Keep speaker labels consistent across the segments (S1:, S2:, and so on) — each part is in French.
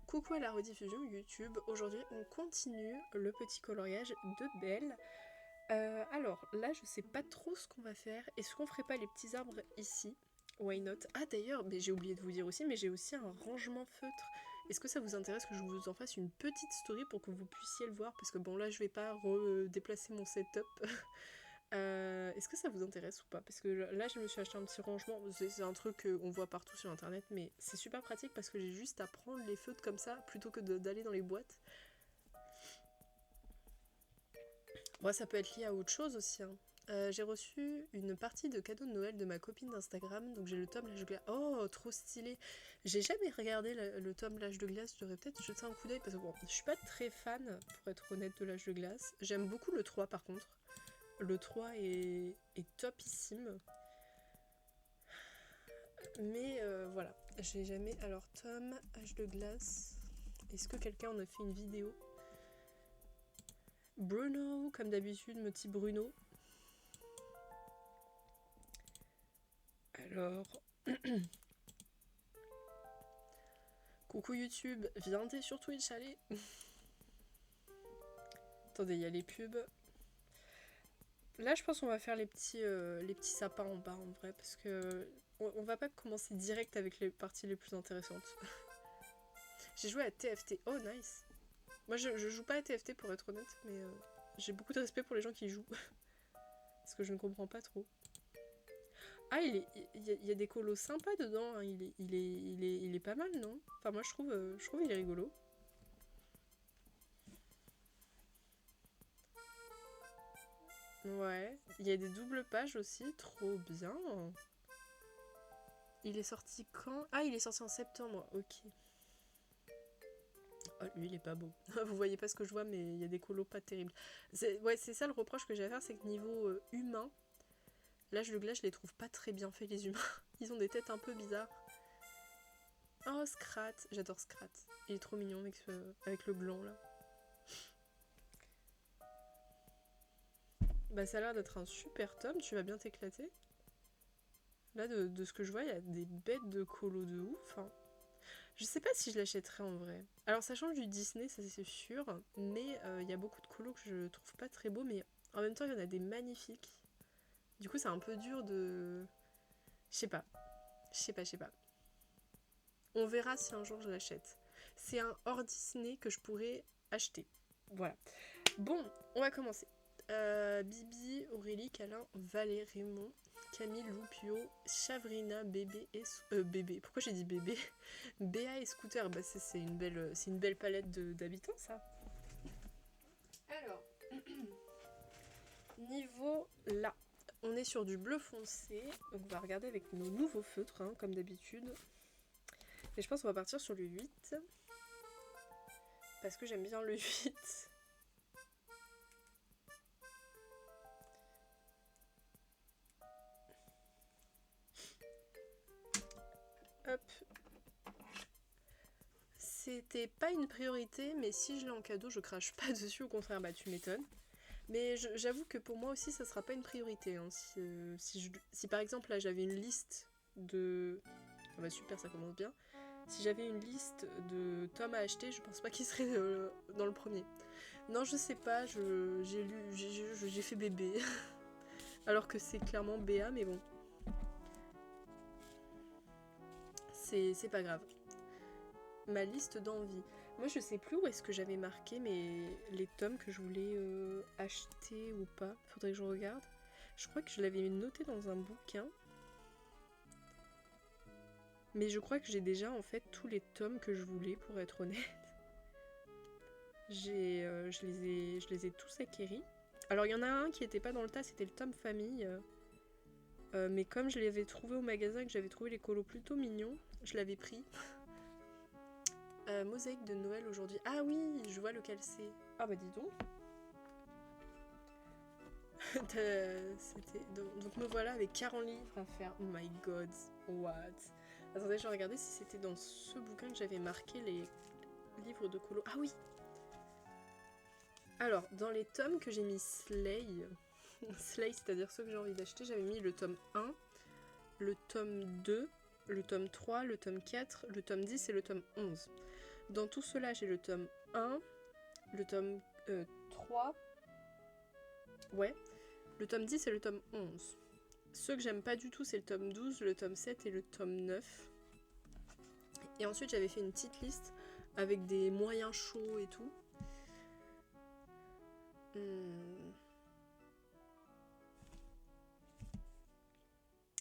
S1: Coucou à la rediffusion YouTube, aujourd'hui on continue le petit coloriage de Belle. Alors là je sais pas trop ce qu'on va faire, est-ce qu'on ferait pas les petits arbres ici? Why not? Ah d'ailleurs, mais j'ai oublié de vous dire aussi, mais j'ai aussi un rangement feutre. Est-ce que ça vous intéresse que je vous en fasse une petite story pour que vous puissiez le voir? Parce que bon là je vais pas redéplacer mon setup. Est-ce que ça vous intéresse ou pas? Parce que là je me suis acheté un petit rangement, c'est un truc qu'on voit partout sur internet, mais c'est super pratique parce que j'ai juste à prendre les feutres comme ça plutôt que d'aller dans les boîtes. Bon, ça peut être lié à autre chose aussi, hein. J'ai reçu une partie de cadeaux de Noël de ma copine d'Instagram, donc j'ai le tome L'âge de glace. Oh, trop stylé! J'ai jamais regardé le tome L'âge de glace, je devrais peut-être jeter un coup d'œil parce que bon, je suis pas très fan, pour être honnête, de L'âge de glace. J'aime beaucoup le 3 par contre. Le 3 est topissime. Mais voilà, j'ai jamais... Alors Tom, Âge de glace, est-ce que quelqu'un en a fait une vidéo? Bruno, comme d'habitude, mon petit Bruno. Alors... Coucou YouTube, viendez sur Twitch, allez. Attendez, il y a les pubs. Là, je pense qu'on va faire les petits sapins en bas, en vrai, parce que... On va pas commencer direct avec les parties les plus intéressantes. J'ai joué à TFT, oh nice. Moi, je joue pas à TFT pour être honnête, mais j'ai beaucoup de respect pour les gens qui y jouent. Parce que je ne comprends pas trop. Ah, il y a des colos sympas dedans, hein. Il est pas mal, non? Enfin, moi, je trouve il est rigolo. Ouais, il y a des doubles pages aussi, trop bien. Il est sorti quand? Ah, il est sorti en septembre, ok. Oh, lui, il est pas beau. Vous voyez pas ce que je vois, mais il y a des colos pas terribles. Ouais, c'est ça le reproche que j'ai à faire, c'est que niveau humain, L'âge de glace, je les trouve pas très bien faits, les humains. Ils ont des têtes un peu bizarres. Oh, Scrat, j'adore Scrat. Il est trop mignon avec le gland là. Bah, ça a l'air d'être un super tome, tu vas bien t'éclater. Là, de ce que je vois, il y a des bêtes de colos de ouf, hein. Je sais pas si je l'achèterais en vrai. Alors, ça change du Disney, ça c'est sûr, mais il y a beaucoup de colos que je trouve pas très beaux, mais en même temps, il y en a des magnifiques. Du coup, c'est un peu dur de. Je sais pas. Je sais pas. On verra si un jour je l'achète. C'est un hors Disney que je pourrais acheter. Voilà. Bon, on va commencer. Bibi, Aurélie, Calin, Valé, Raymond, Camille, Loupio, Chavrina, Bébé et... Bébé, pourquoi j'ai dit bébé? Béa et Scooter, bah c'est une belle palette d'habitants ça. Alors, niveau là, on est sur du bleu foncé, donc on va regarder avec nos nouveaux feutres, hein, comme d'habitude. Et je pense qu'on va partir sur le 8. Parce que j'aime bien le 8. Hop. C'était pas une priorité, mais si je l'ai en cadeau, je crache pas dessus, au contraire, bah tu m'étonnes. Mais j'avoue que pour moi aussi, ça sera pas une priorité, hein. Si par exemple là j'avais une liste de... Ah bah super, ça commence bien. Si j'avais une liste de tomes à acheter, je pense pas qu'il serait dans le premier. Non, je sais pas, j'ai fait bébé. Alors que c'est clairement BA, mais bon. C'est pas grave. Ma liste d'envie. Moi, je sais plus où est-ce que j'avais marqué les tomes que je voulais acheter ou pas. Faudrait que je regarde. Je crois que je l'avais noté dans un bouquin. Mais je crois que j'ai déjà en fait tous les tomes que je voulais, pour être honnête. Je les ai tous acquéris. Alors, il y en a un qui était pas dans le tas, c'était le tome famille. Mais comme je l'avais trouvé au magasin et que j'avais trouvé les colos plutôt mignons, je l'avais pris. Mosaïque de Noël aujourd'hui. Ah oui, je vois lequel c'est. Ah bah dis donc. Donc me voilà avec 40 livres à faire. Oh my god, what? Attendez, je vais regarder si c'était dans ce bouquin que j'avais marqué les livres de colo. Ah oui. Alors, dans les tomes que j'ai mis Slay, Slay, c'est-à-dire ceux que j'ai envie d'acheter, j'avais mis le tome 1, le tome 2, le tome 3, le tome 4, le tome 10 et le tome 11. Dans tout cela, j'ai le tome 1, le tome 3, ouais, le tome 10 et le tome 11. Ceux que j'aime pas du tout, c'est le tome 12, le tome 7 et le tome 9. Et ensuite, j'avais fait une petite liste avec des moyens chauds et tout.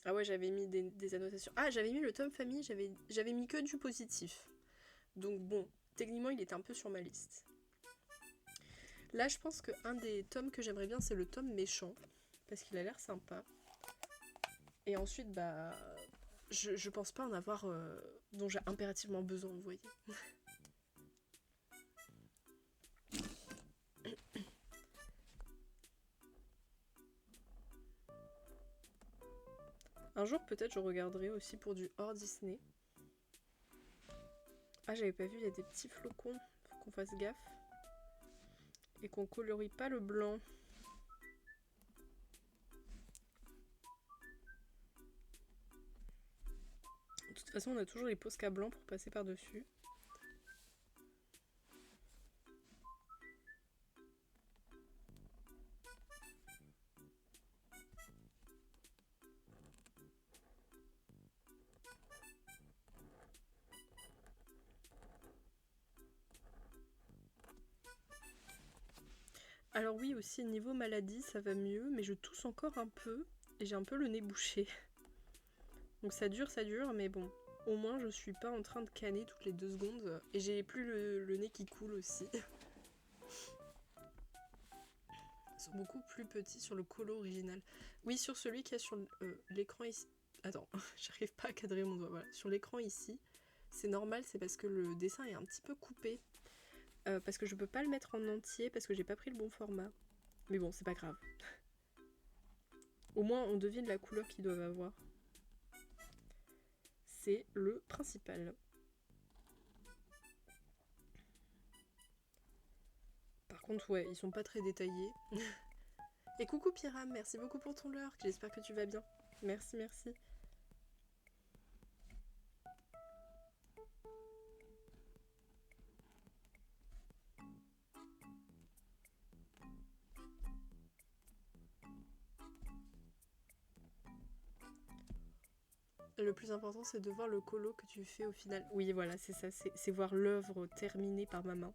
S1: Ah ouais, j'avais mis des annotations. Ah, j'avais mis le tome famille, j'avais mis que du positif. Donc bon, techniquement, il était un peu sur ma liste. Là, je pense qu'un des tomes que j'aimerais bien, c'est le tome méchant. Parce qu'il a l'air sympa. Et ensuite, bah... Je pense pas en avoir dont j'ai impérativement besoin, vous voyez. Un jour, peut-être, je regarderai aussi pour du hors Disney. Ah, j'avais pas vu, il y a des petits flocons. Faut qu'on fasse gaffe. Et qu'on colorie pas le blanc. De toute façon, on a toujours les Posca blancs pour passer par-dessus. Alors oui, aussi niveau maladie, ça va mieux, mais je tousse encore un peu et j'ai un peu le nez bouché. Donc ça dure, mais bon, au moins je suis pas en train de canner toutes les 2 secondes et j'ai plus le nez qui coule aussi. Ils sont beaucoup plus petits sur le colo original. Oui, sur celui qui est sur l'écran ici. Attends, j'arrive pas à cadrer mon doigt. Voilà, sur l'écran ici, c'est normal, c'est parce que le dessin est un petit peu coupé. Parce que je peux pas le mettre en entier parce que j'ai pas pris le bon format. Mais bon, c'est pas grave. Au moins, on devine la couleur qu'ils doivent avoir. C'est le principal. Par contre, ouais, ils sont pas très détaillés. Et coucou Pyram, merci beaucoup pour ton lurk. J'espère que tu vas bien. Merci, merci. Le plus important, c'est de voir le colo que tu fais au final. Oui, voilà, c'est ça, c'est voir l'œuvre terminée par ma main.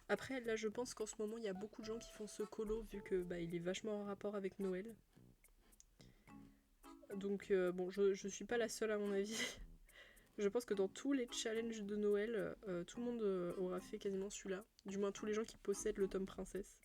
S1: Après, là, je pense qu'en ce moment, il y a beaucoup de gens qui font ce colo, vu que bah, il est vachement en rapport avec Noël. Donc, bon, je suis pas la seule à mon avis. Je pense que dans tous les challenges de Noël, tout le monde aura fait quasiment celui-là. Du moins, tous les gens qui possèdent le tome princesse.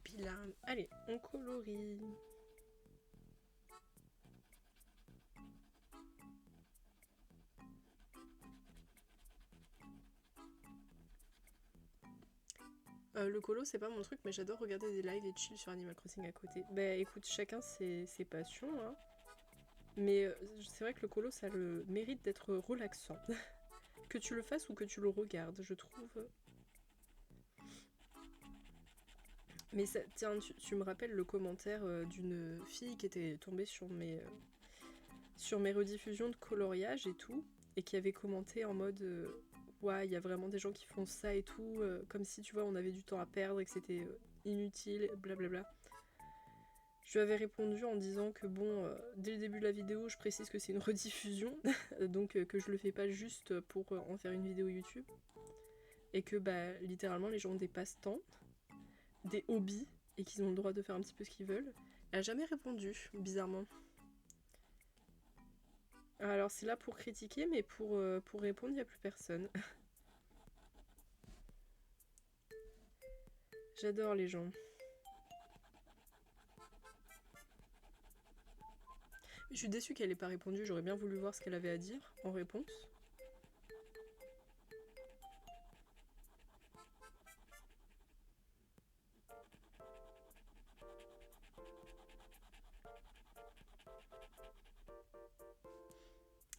S1: Puis là, allez, on colorie. Le colo, c'est pas mon truc, mais j'adore regarder des lives et chill sur Animal Crossing à côté. Bah écoute, chacun ses passions, hein. Mais c'est vrai que le colo, ça a le mérite d'être relaxant. Que tu le fasses ou que tu le regardes, je trouve. Mais ça, tiens, tu me rappelles le commentaire d'une fille qui était tombée sur mes rediffusions de coloriage et tout, et qui avait commenté en mode ouais, il y a vraiment des gens qui font ça et tout, comme si tu vois, on avait du temps à perdre et que c'était inutile, blablabla. Je lui avais répondu en disant que bon, dès le début de la vidéo, je précise que c'est une rediffusion, donc que je le fais pas juste pour en faire une vidéo YouTube, et que bah littéralement les gens ont des passe-temps, des hobbies, et qu'ils ont le droit de faire un petit peu ce qu'ils veulent. Elle a jamais répondu, bizarrement. Alors c'est là pour critiquer, mais pour répondre, il n'y a plus personne. J'adore les gens. Je suis déçue qu'elle ait pas répondu, j'aurais bien voulu voir ce qu'elle avait à dire en réponse.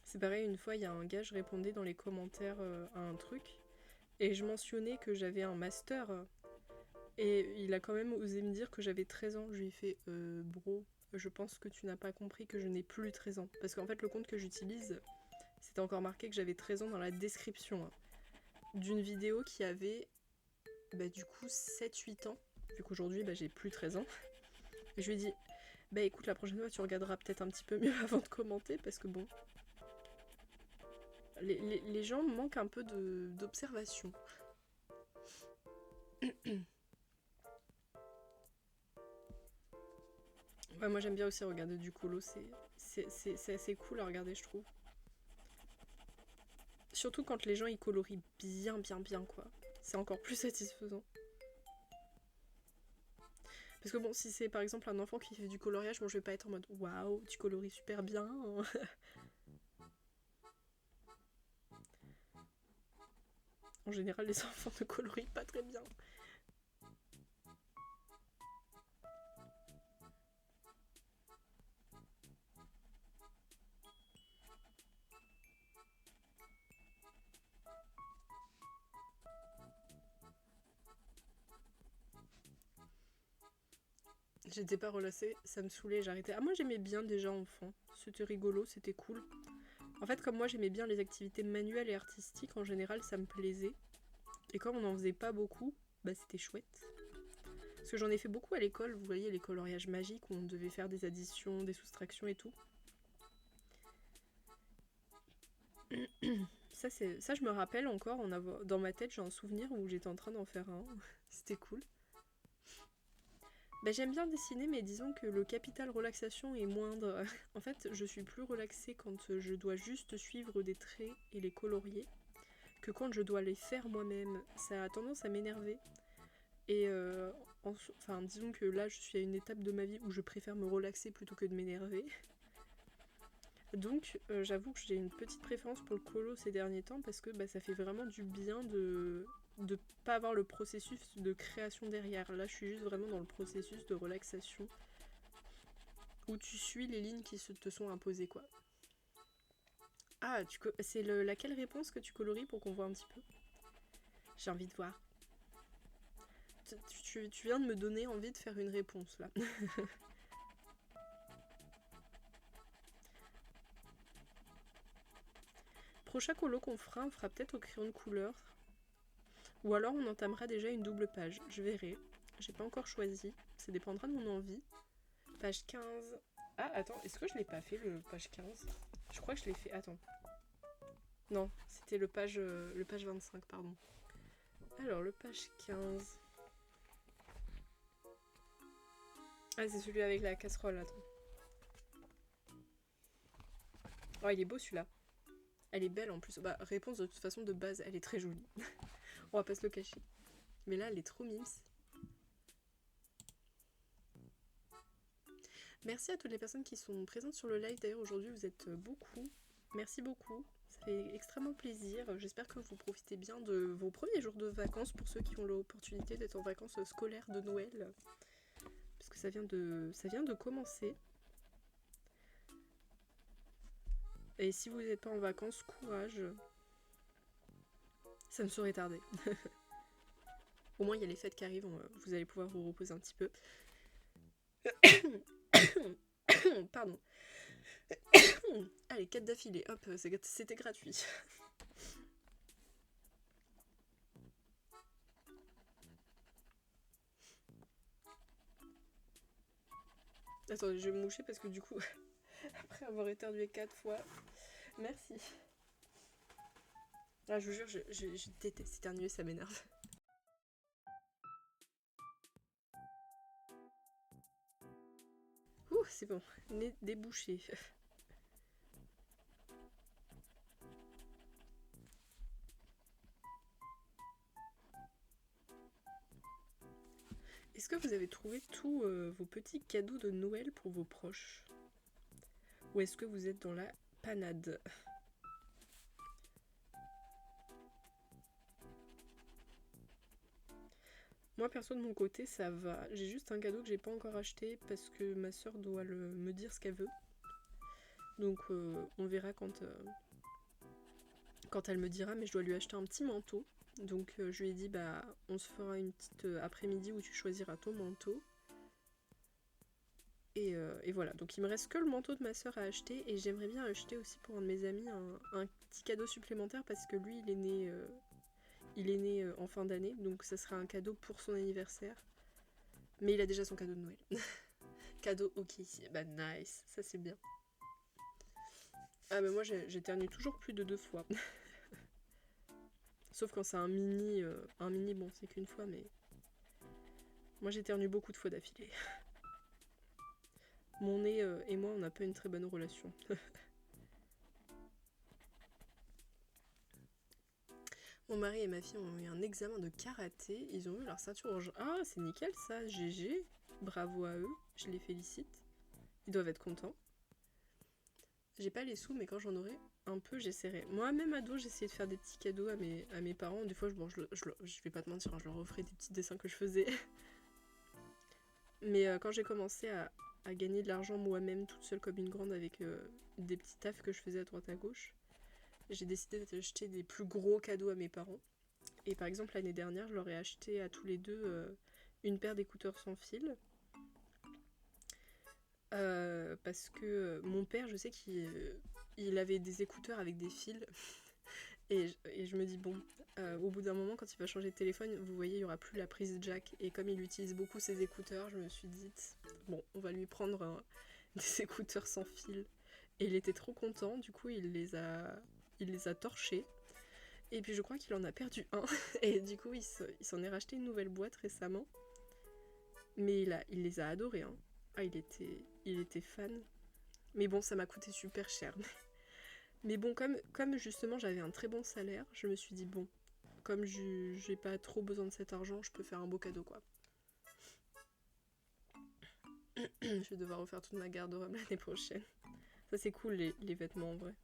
S1: C'est pareil, une fois, il y a un gars, je répondais dans les commentaires à un truc, Et je mentionnais que j'avais un master. Et il a quand même osé me dire que j'avais 13 ans. Je lui ai fait bro, je pense que tu n'as pas compris que je n'ai plus 13 ans. Parce qu'en fait, le compte que j'utilise, c'était encore marqué que j'avais 13 ans dans la description d'une vidéo qui avait du coup 7-8 ans. Vu qu'aujourd'hui, j'ai plus 13 ans. Et je lui ai dit, écoute, la prochaine fois, tu regarderas peut-être un petit peu mieux avant de commenter. Parce que bon, les gens manquent un peu d'observation. Ouais, moi j'aime bien aussi regarder du colo, c'est assez cool à regarder, je trouve. Surtout quand les gens ils colorient bien quoi. C'est encore plus satisfaisant. Parce que bon, si c'est par exemple un enfant qui fait du coloriage, bon je vais pas être en mode waouh, tu colories super bien. En général, les enfants ne colorient pas très bien. J'étais pas relâchée, ça me saoulait, j'arrêtais. Ah, moi j'aimais bien déjà enfant, c'était rigolo, c'était cool. En fait, comme moi j'aimais bien les activités manuelles et artistiques, en général ça me plaisait. Et comme on en faisait pas beaucoup, c'était chouette. Parce que j'en ai fait beaucoup à l'école, vous voyez les coloriages magiques où on devait faire des additions, des soustractions et tout. Ça je me rappelle encore, dans ma tête j'ai un souvenir où j'étais en train d'en faire un. C'était cool. J'aime bien dessiner, mais disons que le capital relaxation est moindre. En fait, je suis plus relaxée quand je dois juste suivre des traits et les colorier que quand je dois les faire moi-même. Ça a tendance à m'énerver. Et disons que là, je suis à une étape de ma vie où je préfère me relaxer plutôt que de m'énerver. Donc, j'avoue que j'ai une petite préférence pour le colo ces derniers temps parce que ça fait vraiment du bien de pas avoir le processus de création derrière. Là, je suis juste vraiment dans le processus de relaxation où tu suis les lignes qui te sont imposées, quoi. Ah, c'est laquelle réponse que tu colories pour qu'on voit un petit peu? J'ai envie de voir. Tu viens de me donner envie de faire une réponse, là. Prochain colo qu'on fera, on fera peut-être au crayon de couleur. Ou alors on entamera déjà une double page. Je verrai. J'ai pas encore choisi. Ça dépendra de mon envie. Page 15. Ah, attends, est-ce que je l'ai pas fait le page 15? Je crois que je l'ai fait. Attends. Non, c'était le page 25, pardon. Alors, le page 15. Ah, c'est celui avec la casserole, attends. Oh, il est beau celui-là. Elle est belle en plus. Réponse de toute façon de base, elle est très jolie. On va pas se le cacher. Mais là, elle est trop mimes. Merci à toutes les personnes qui sont présentes sur le live. D'ailleurs, aujourd'hui, vous êtes beaucoup. Merci beaucoup. Ça fait extrêmement plaisir. J'espère que vous profitez bien de vos premiers jours de vacances pour ceux qui ont l'opportunité d'être en vacances scolaires de Noël. Parce que ça vient de commencer. Et si vous n'êtes pas en vacances, courage. Ça ne saurait tarder. Au moins, il y a les fêtes qui arrivent. Vous allez pouvoir vous reposer un petit peu. Pardon. Allez, 4 d'affilée. Hop, c'était gratuit. Attendez, je vais me moucher parce que du coup, après avoir éternué 4 fois, merci. Ah, je vous jure, je déteste éternuer, ça m'énerve. Ouh, c'est bon, nez débouché. Est-ce que vous avez trouvé tous vos petits cadeaux de Noël pour vos proches? Ou est-ce que vous êtes dans la panade? Moi perso de mon côté ça va. J'ai juste un cadeau que j'ai pas encore acheté parce que ma soeur doit me dire ce qu'elle veut. Donc on verra quand elle me dira, mais je dois lui acheter un petit manteau. Donc je lui ai dit bah on se fera une petite après-midi où tu choisiras ton manteau. Et voilà, donc il me reste que le manteau de ma soeur à acheter et j'aimerais bien acheter aussi pour un de mes amis un petit cadeau supplémentaire parce que lui il est né en fin d'année, donc ça sera un cadeau pour son anniversaire. Mais il a déjà son cadeau de Noël. Cadeau ok ici, bah nice, ça c'est bien. Ah bah moi j'éternue toujours plus de 2 fois. Sauf quand c'est un mini bon c'est qu'une fois mais... Moi j'éternue beaucoup de fois d'affilée. Mon nez et moi on n'a pas une très bonne relation. Mon mari et ma fille ont eu un examen de karaté, ils ont eu leur ceinture rouge. Ah, c'est nickel ça, GG, bravo à eux, je les félicite. Ils doivent être contents. J'ai pas les sous, mais quand j'en aurai un peu, j'essaierai. Moi, même ado, j'essayais de faire des petits cadeaux à mes parents. Des fois, je vais pas te mentir, hein, je leur offrais des petits dessins que je faisais. Mais quand j'ai commencé à gagner de l'argent moi-même, toute seule comme une grande, avec des petits tafs que je faisais à droite à gauche, j'ai décidé d'acheter des plus gros cadeaux à mes parents. Et par exemple, l'année dernière, je leur ai acheté à tous les deux une paire d'écouteurs sans fil. Parce que mon père, je sais qu'il avait des écouteurs avec des fils. Et je me dis, bon, au bout d'un moment, quand il va changer de téléphone, vous voyez, il n'y aura plus la prise jack. Et comme il utilise beaucoup ses écouteurs, je me suis dit, bon, on va lui prendre des écouteurs sans fil. Et il était trop content, du coup, il les a torchés. Et puis je crois qu'il en a perdu un. Et du coup, il s'en est racheté une nouvelle boîte récemment. Mais il les a adorés. Hein. Ah, il était fan. Mais bon, ça m'a coûté super cher. Mais bon, comme justement j'avais un très bon salaire, je me suis dit, bon, comme j'ai pas trop besoin de cet argent, je peux faire un beau cadeau, quoi. Je vais devoir refaire toute ma garde-robe l'année prochaine. Ça, c'est cool, les vêtements, en vrai.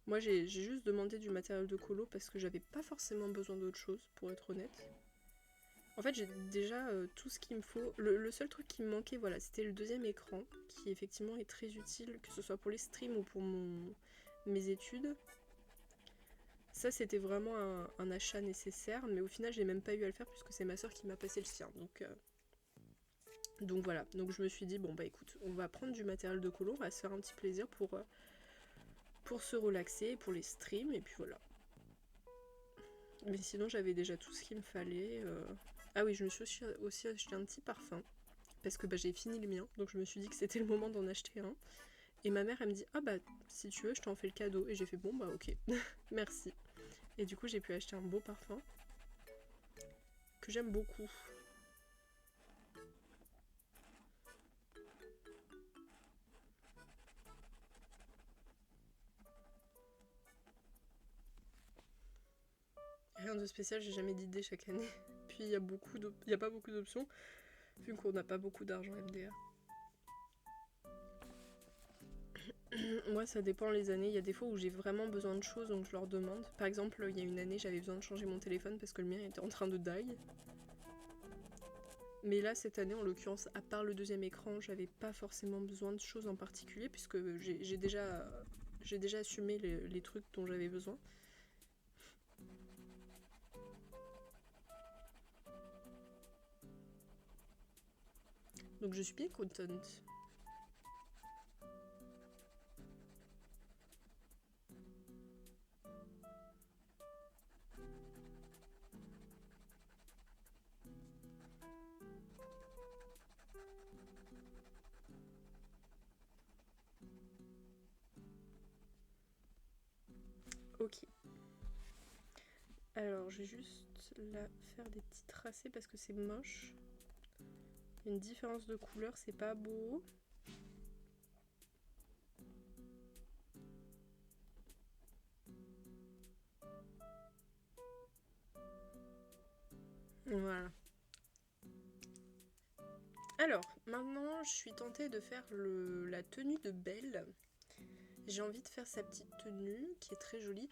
S1: Moi, j'ai juste demandé du matériel de colo parce que j'avais pas forcément besoin d'autre chose, pour être honnête. En fait, j'ai déjà tout ce qu'il me faut. Le seul truc qui me manquait, voilà, c'était le deuxième écran, qui effectivement est très utile, que ce soit pour les streams ou pour mes études. Ça, c'était vraiment un achat nécessaire, mais au final, j'ai même pas eu à le faire puisque c'est ma soeur qui m'a passé le sien. Donc voilà, donc je me suis dit, bon bah écoute, on va prendre du matériel de colo, on va se faire un petit plaisir pour se relaxer, pour les streams, et puis voilà. Mais sinon, j'avais déjà tout ce qu'il me fallait. Ah oui, je me suis aussi acheté un petit parfum. Parce que bah, j'ai fini le mien, donc je me suis dit que c'était le moment d'en acheter un. Et ma mère, elle me dit, ah bah si tu veux, je t'en fais le cadeau. Et j'ai fait, bon bah ok, merci. Et du coup, j'ai pu acheter un beau parfum que j'aime beaucoup. Rien de spécial, j'ai jamais d'idée chaque année. Puis il y a pas beaucoup d'options, vu qu'on n'a pas beaucoup d'argent MDR. Moi, ça dépend les années. Il y a des fois où j'ai vraiment besoin de choses, donc je leur demande. Par exemple, il y a une année, j'avais besoin de changer mon téléphone parce que le mien était en train de die. Mais là, cette année, en l'occurrence, à part le deuxième écran, j'avais pas forcément besoin de choses en particulier puisque j'ai déjà assumé les trucs dont j'avais besoin. Donc je suis bien contente. Ok. Alors, je vais juste là faire des petits tracés parce que c'est moche. Il y a une différence de couleur, c'est pas beau. Voilà. Alors, maintenant, je suis tentée de faire la tenue de Belle. J'ai envie de faire sa petite tenue qui est très jolie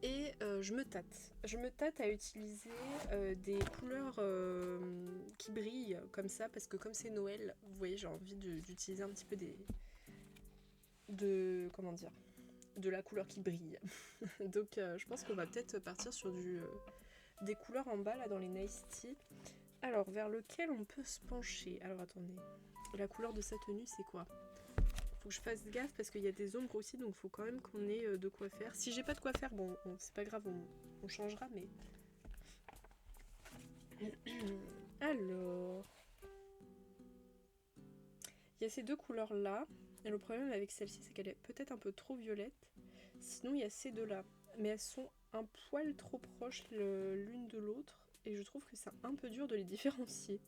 S1: et je me tâte. Je me tâte à utiliser des couleurs qui brillent comme ça parce que comme c'est Noël, vous voyez, j'ai envie d'utiliser un petit peu comment dire, de la couleur qui brille. Donc je pense qu'on va peut-être partir sur des couleurs en bas là dans les Nice Tea. Alors vers lequel on peut se pencher? Alors attendez, la couleur de sa tenue c'est quoi? Faut que je fasse gaffe parce qu'il y a des ombres aussi, donc faut quand même qu'on ait de quoi faire. Si j'ai pas de quoi faire, bon c'est pas grave, on changera, mais... Alors... Il y a ces deux couleurs là, et le problème avec celle-ci c'est qu'elle est peut-être un peu trop violette. Sinon il y a ces deux là, mais elles sont un poil trop proches l'une de l'autre, et je trouve que c'est un peu dur de les différencier.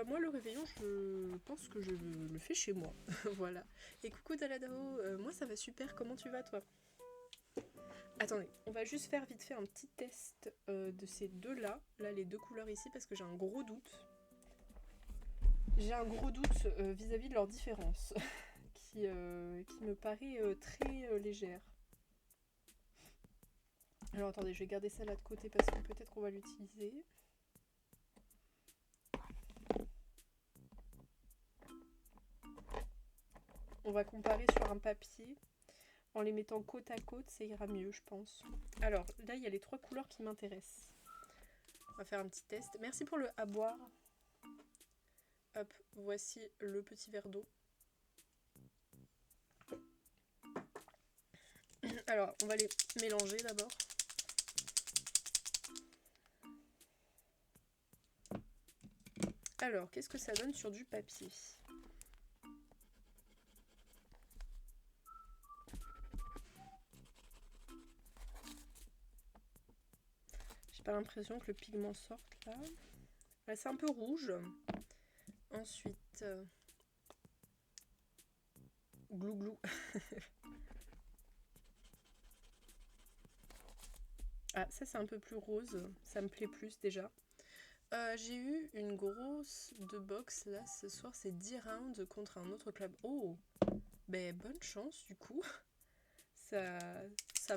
S1: Moi le réveillon je pense que je le fais chez moi. Voilà. Et coucou Daladao, moi ça va super, comment tu vas toi? Attendez, on va juste faire vite fait un petit test de ces deux là, les deux couleurs ici, parce que j'ai un gros doute. J'ai un gros doute vis-à-vis de leur différence, qui me paraît très légère. Alors attendez, je vais garder ça là de côté parce que peut-être qu'on va l'utiliser. On va comparer sur un papier. En les mettant côte à côte, ça ira mieux, je pense. Alors, là, il y a les trois couleurs qui m'intéressent. On va faire un petit test. Merci pour le à boire. Hop, voici le petit verre d'eau. Alors, on va les mélanger d'abord. Alors, qu'est-ce que ça donne sur du papier ? J'ai pas l'impression que le pigment sorte là. Là, c'est un peu rouge. Ensuite, glou glou. Ah, ça c'est un peu plus rose. Ça me plaît plus déjà. J'ai eu une grosse de box là ce soir, c'est 10 rounds contre un autre club. Oh, ben bonne chance du coup. Ça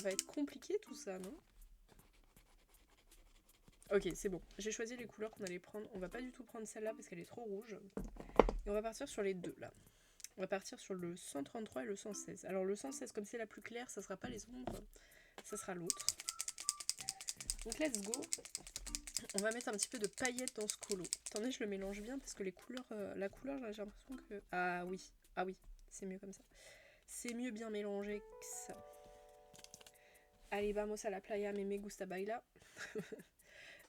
S1: va être compliqué tout ça, non? Ok, c'est bon. J'ai choisi les couleurs qu'on allait prendre. On va pas du tout prendre celle-là parce qu'elle est trop rouge. Et on va partir sur les deux là. On va partir sur le 133 et le 116. Alors le 116, comme c'est la plus claire, ça sera pas les ombres, ça sera l'autre. Donc let's go. On va mettre un petit peu de paillettes dans ce colo. Attendez, je le mélange bien parce que les couleurs, la couleur, j'ai l'impression que... Ah oui, c'est mieux comme ça. C'est mieux bien mélangé que ça. Allez, vamos a la playa, me gusta baila.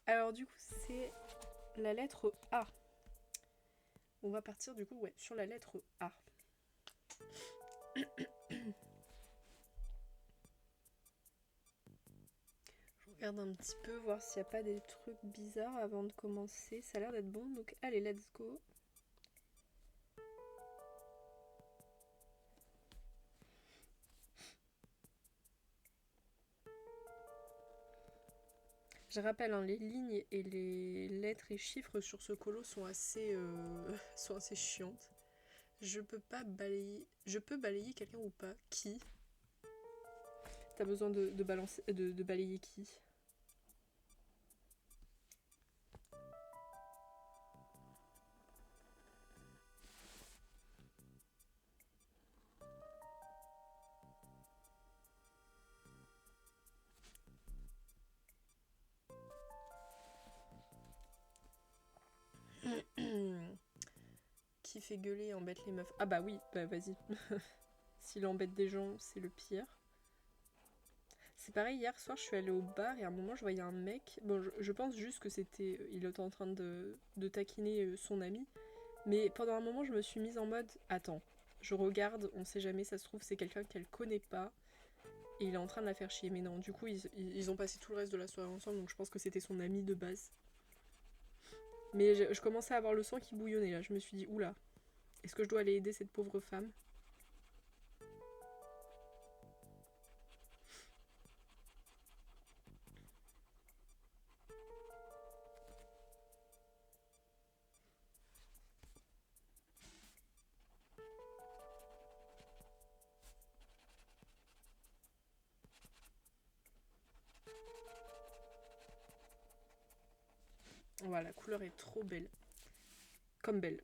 S1: Alors du coup, c'est la lettre A. On va partir du coup, ouais, sur la lettre A. Je regarde un petit peu, voir s'il n'y a pas des trucs bizarres avant de commencer. Ça a l'air d'être bon, donc allez, let's go. Je rappelle, hein, les lignes et les lettres et chiffres sur ce colo sont assez chiantes. Je peux pas balayer. Je peux balayer quelqu'un ou pas? Qui? T'as besoin de balayer qui? Qui fait gueuler et embête les meufs? Ah bah oui, bah vas-y. S'il embête des gens, c'est le pire. C'est pareil, hier soir, je suis allée au bar et à un moment, je voyais un mec. Bon, je pense juste que c'était... Il était en train de taquiner son ami. Mais pendant un moment, je me suis mise en mode... Attends, je regarde, on sait jamais, ça se trouve, c'est quelqu'un qu'elle connaît pas. Et il est en train de la faire chier. Mais non, du coup, ils ont passé tout le reste de la soirée ensemble, donc je pense que c'était son ami de base. Mais je commençais à avoir le sang qui bouillonnait là. Je me suis dit, oula, est-ce que je dois aller aider cette pauvre femme? Voilà, la couleur est trop belle. Comme belle.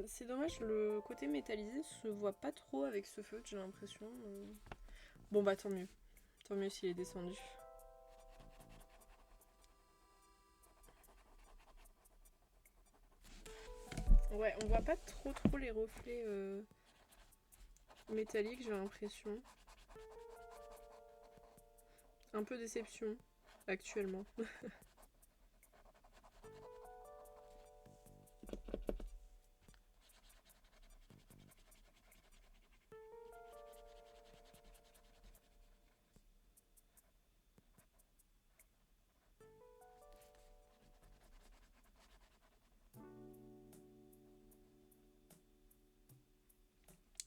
S1: C'est dommage, le côté métallisé se voit pas trop avec ce feutre, j'ai l'impression. Bon bah tant mieux. Tant mieux s'il est descendu. Ouais, on voit pas trop les reflets métalliques, j'ai l'impression. Un peu déception, actuellement.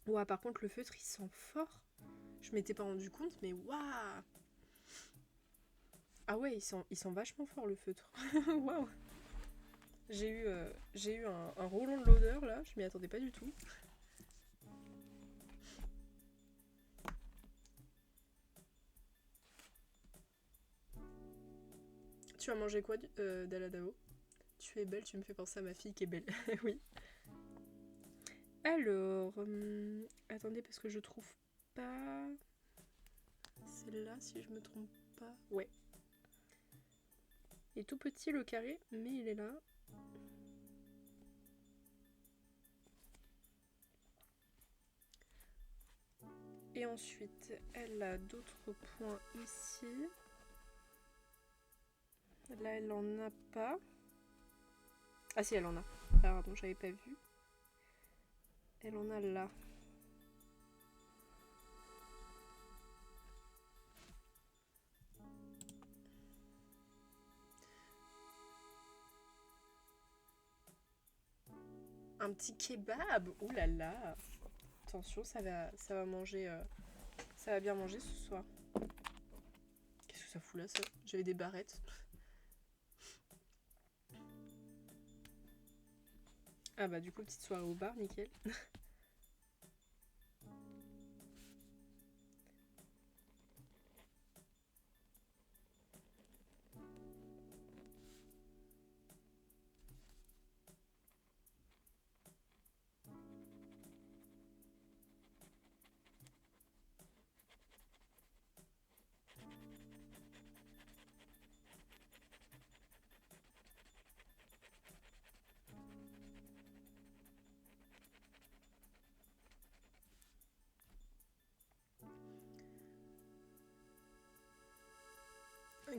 S1: Ouah, par contre, le feutre, il sent fort. Je m'étais pas rendu compte, mais waouh. Ah ouais, il sent vachement fort, le feutre. Waouh. J'ai eu un roulement de l'odeur, là. Je m'y attendais pas du tout. Tu as mangé quoi, Daladao? Tu es belle, tu me fais penser à ma fille qui est belle. Oui. Alors, attendez, parce que je trouve pas... C'est là, si je me trompe pas. Ouais. Il est tout petit, le carré, mais il est là. Et ensuite, elle a d'autres points ici. Là, elle en a pas. Ah si, elle en a. Pardon, j'avais pas vu. Elle en a là. Un petit kebab. Ouh là là. Attention, ça va manger. Ça va bien manger ce soir. Qu'est-ce que ça fout là, ça? J'avais des barrettes. Ah bah du coup, petite soirée au bar, nickel.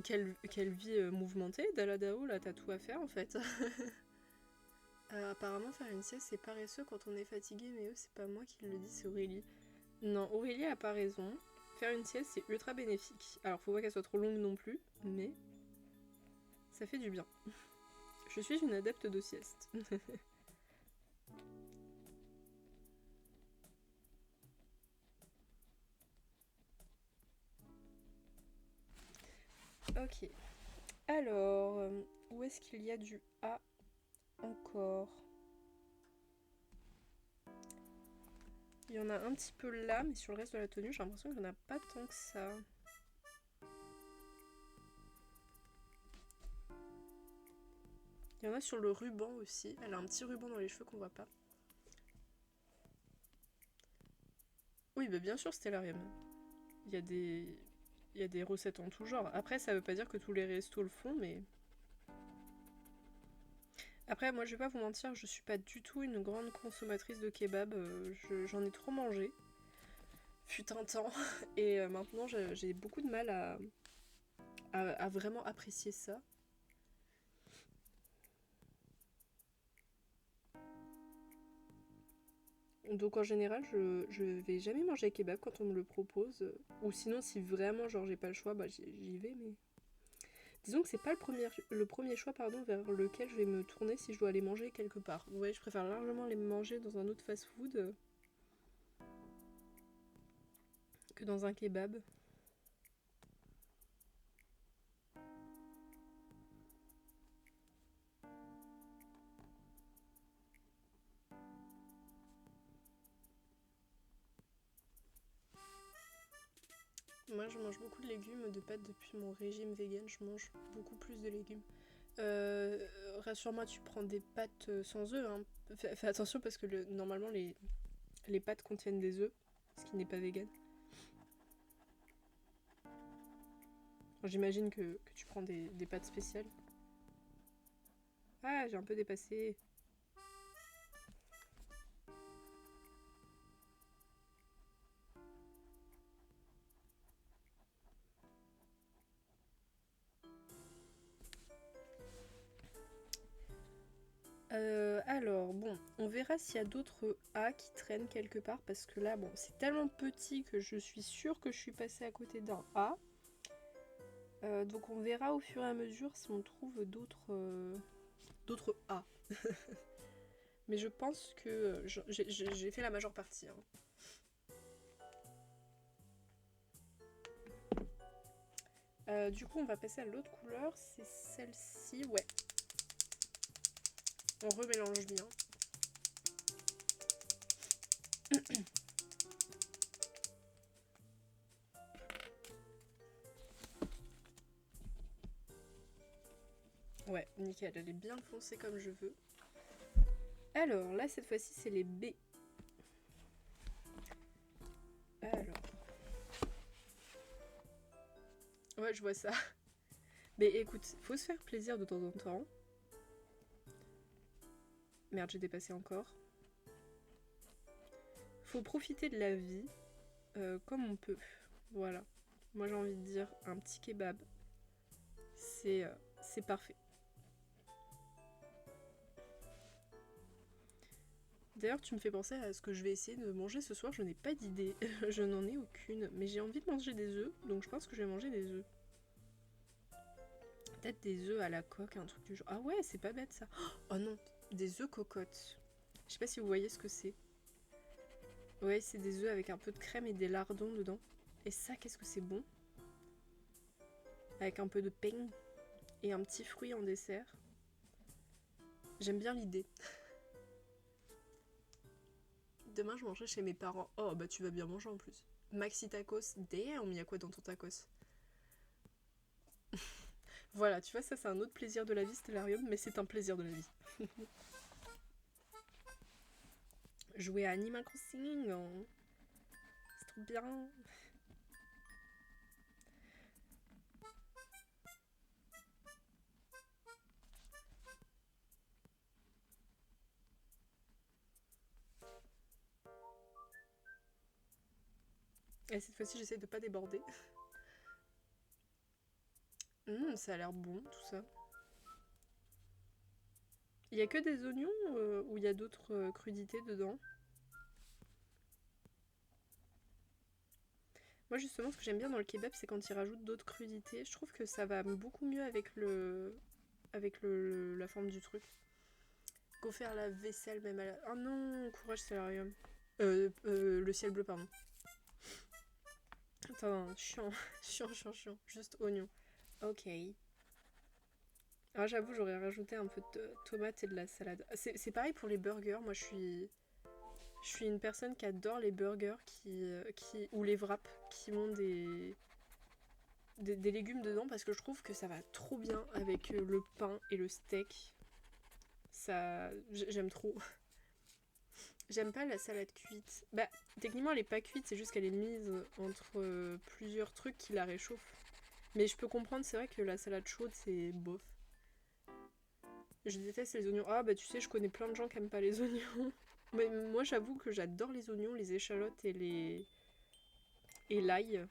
S1: Quelle vie mouvementée, Daladao, là t'as tout à faire en fait. Apparemment faire une sieste c'est paresseux quand on est fatigué, mais eux c'est pas moi qui le dis, c'est Aurélie. Non, Aurélie a pas raison. Faire une sieste c'est ultra bénéfique. Alors faut pas qu'elle soit trop longue non plus, mais ça fait du bien. Je suis une adepte de sieste. Ok. Alors, où est-ce qu'il y a du A encore? Il y en a un petit peu là, mais sur le reste de la tenue, j'ai l'impression qu'il n'y en a pas tant que ça. Il y en a sur le ruban aussi. Elle a un petit ruban dans les cheveux qu'on voit pas. Oui, bah bien sûr, Stellarium. Il y a des... Il y a des recettes en tout genre. Après, ça veut pas dire que tous les restos le font, mais... Après, moi, je vais pas vous mentir, je suis pas du tout une grande consommatrice de kebab. J'en ai trop mangé. Fut un temps. Et maintenant, j'ai beaucoup de mal à vraiment apprécier ça. Donc en général, je vais jamais manger kebab quand on me le propose. Ou sinon, si vraiment genre j'ai pas le choix, bah j'y vais. Mais disons que c'est pas le premier choix pardon, vers lequel je vais me tourner si je dois aller manger quelque part. Ouais, je préfère largement aller manger dans un autre fast-food que dans un kebab. Moi, je mange beaucoup de légumes, de pâtes depuis mon régime vegan. Je mange beaucoup plus de légumes. Euh, rassure-moi, tu prends des pâtes sans œufs, hein. Fais attention parce que normalement les pâtes contiennent des œufs, ce qui n'est pas vegan. J'imagine que tu prends des pâtes spéciales. Ah, j'ai un peu dépassé. Alors, bon, on verra s'il y a d'autres A qui traînent quelque part, parce que là, bon, c'est tellement petit que je suis sûre que je suis passée à côté d'un A. Donc on verra au fur et à mesure si on trouve d'autres A. Mais je pense que j'ai fait la majeure partie, hein. Du coup, on va passer à l'autre couleur, c'est celle-ci, ouais. On remélange bien. Ouais, nickel, elle est bien foncée comme je veux. Alors, là, cette fois-ci, c'est les B. Alors... Ouais, je vois ça. Mais écoute, faut se faire plaisir de temps en temps. Merde, j'ai dépassé encore. Faut profiter de la vie comme on peut. Voilà. Moi, j'ai envie de dire un petit kebab. C'est parfait. D'ailleurs, tu me fais penser à ce que je vais essayer de manger ce soir. Je n'ai pas d'idée. Je n'en ai aucune. Mais j'ai envie de manger des œufs. Donc je pense que je vais manger des œufs. Peut-être des œufs à la coque, un truc du genre. Ah ouais, c'est pas bête ça. Oh non, des œufs cocottes. Je sais pas si vous voyez ce que c'est. Ouais, c'est des œufs avec un peu de crème et des lardons dedans. Et ça, qu'est-ce que c'est bon. Avec un peu de pain et un petit fruit en dessert. J'aime bien l'idée. Demain, je mangerai chez mes parents. Oh, bah tu vas bien manger en plus. Maxi tacos. Damn, y a quoi dans ton tacos? Voilà, tu vois, ça c'est un autre plaisir de la vie, Stellarium, mais c'est un plaisir de la vie. Jouer à Animal Crossing, oh. C'est trop bien. Et cette fois-ci, j'essaie de pas déborder. Ça a l'air bon, tout ça. Il y a que des oignons ou il y a d'autres crudités dedans? Moi, justement, ce que j'aime bien dans le kebab, c'est quand ils rajoutent d'autres crudités. Je trouve que ça va beaucoup mieux avec la forme du truc. Go faire la vaisselle même à la... Oh non, courage, Solarium. Le ciel bleu, pardon. Attends, chiant, chiant. Juste oignon. Ok. Alors j'avoue, j'aurais rajouté un peu de tomates et de la salade. C'est pareil pour les burgers. Moi, je suis une personne qui adore les burgers ou les wraps qui ont des légumes dedans parce que je trouve que ça va trop bien avec le pain et le steak. Ça, j'aime trop. J'aime pas la salade cuite. Bah, techniquement, elle est pas cuite, c'est juste qu'elle est mise entre plusieurs trucs qui la réchauffent. Mais je peux comprendre, c'est vrai que la salade chaude, c'est bof. Je déteste les oignons. Ah, bah tu sais, je connais plein de gens qui aiment pas les oignons. Mais moi, j'avoue que j'adore les oignons, les échalotes et l'ail.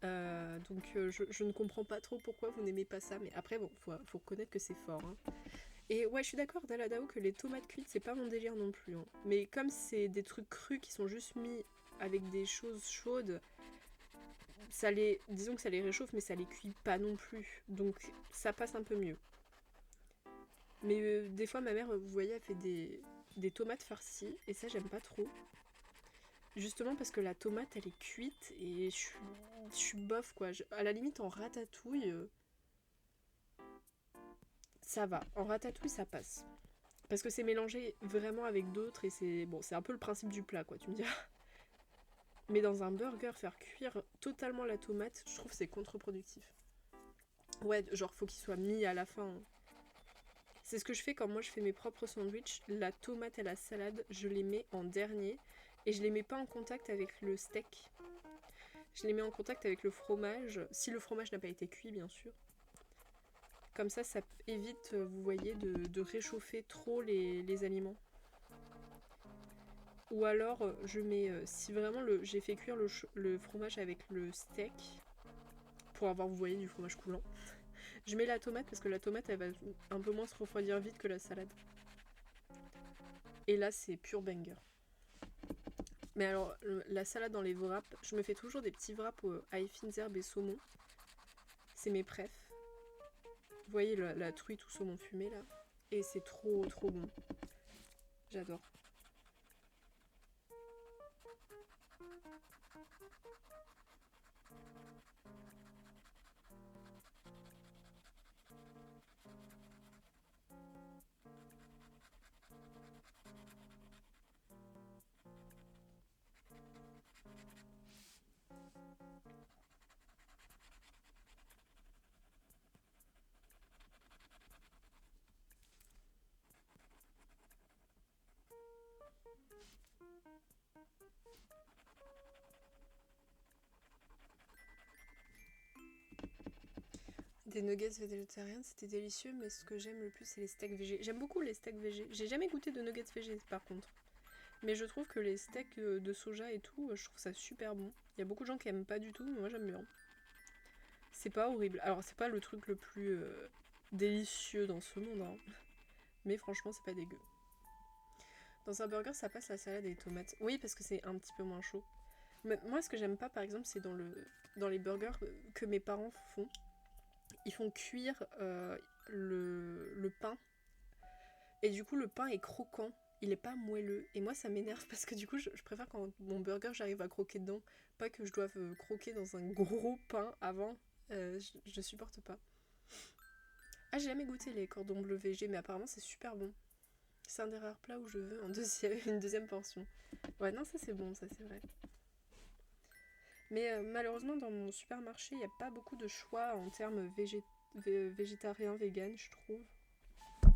S1: Donc je ne comprends pas trop pourquoi vous n'aimez pas ça. Mais après, bon, faut reconnaître que c'est fort, hein. Et ouais, je suis d'accord, Daladao, que les tomates cuites, c'est pas mon délire non plus, hein. Mais comme c'est des trucs crus qui sont juste mis avec des choses chaudes, disons que ça les réchauffe, mais ça les cuit pas non plus. Donc ça passe un peu mieux. Mais des fois, ma mère, vous voyez, elle fait des tomates farcies, et ça, j'aime pas trop. Justement parce que la tomate, elle est cuite, et je suis bof, quoi. À la limite, en ratatouille, ça va. En ratatouille, ça passe. Parce que c'est mélangé vraiment avec d'autres, et c'est bon, c'est un peu le principe du plat, quoi, tu me diras. Mais dans un burger, faire cuire totalement la tomate, je trouve que c'est contre-productif. Ouais, genre, faut qu'il soit mis à la fin. C'est ce que je fais quand moi je fais mes propres sandwichs. La tomate et la salade, je les mets en dernier. Et je les mets pas en contact avec le steak. Je les mets en contact avec le fromage. Si le fromage n'a pas été cuit, bien sûr. Comme ça évite, vous voyez, de réchauffer trop les aliments. Ou alors, je mets, si vraiment j'ai fait cuire le fromage avec le steak, pour avoir, vous voyez, du fromage coulant, je mets la tomate parce que la tomate, elle va un peu moins se refroidir vite que la salade. Et là, c'est pur banger. Mais alors, la salade dans les wraps, je me fais toujours des petits wraps à fines herbes et saumon. C'est mes préfs. Vous voyez la truite ou saumon fumé là. Et c'est trop trop bon. J'adore. Des nuggets végétariennes, c'était délicieux, mais ce que j'aime le plus, c'est les steaks végé. J'aime beaucoup les steaks végé. J'ai jamais goûté de nuggets végé, par contre. Mais je trouve que les steaks de soja et tout, je trouve ça super bon. Il y a beaucoup de gens qui aiment pas du tout, mais moi j'aime bien. C'est pas horrible. Alors, c'est pas le truc le plus délicieux dans ce monde, hein. Mais franchement, c'est pas dégueu. Dans un burger, ça passe la salade et les tomates. Oui, parce que c'est un petit peu moins chaud. Mais moi, ce que j'aime pas, par exemple, c'est dans les burgers que mes parents font. Ils font cuire le pain. Et du coup, le pain est croquant. Il est pas moelleux. Et moi, ça m'énerve parce que du coup, je préfère quand mon burger, j'arrive à croquer dedans. Pas que je doive croquer dans un gros pain avant. Je supporte pas. Ah, j'ai jamais goûté les cordons bleus VG, mais apparemment, c'est super bon. C'est un des rares plats où je veux une deuxième portion. Ouais, non, ça c'est bon, ça c'est vrai. Mais malheureusement, dans mon supermarché, il n'y a pas beaucoup de choix en termes végétarien, vegan, je trouve.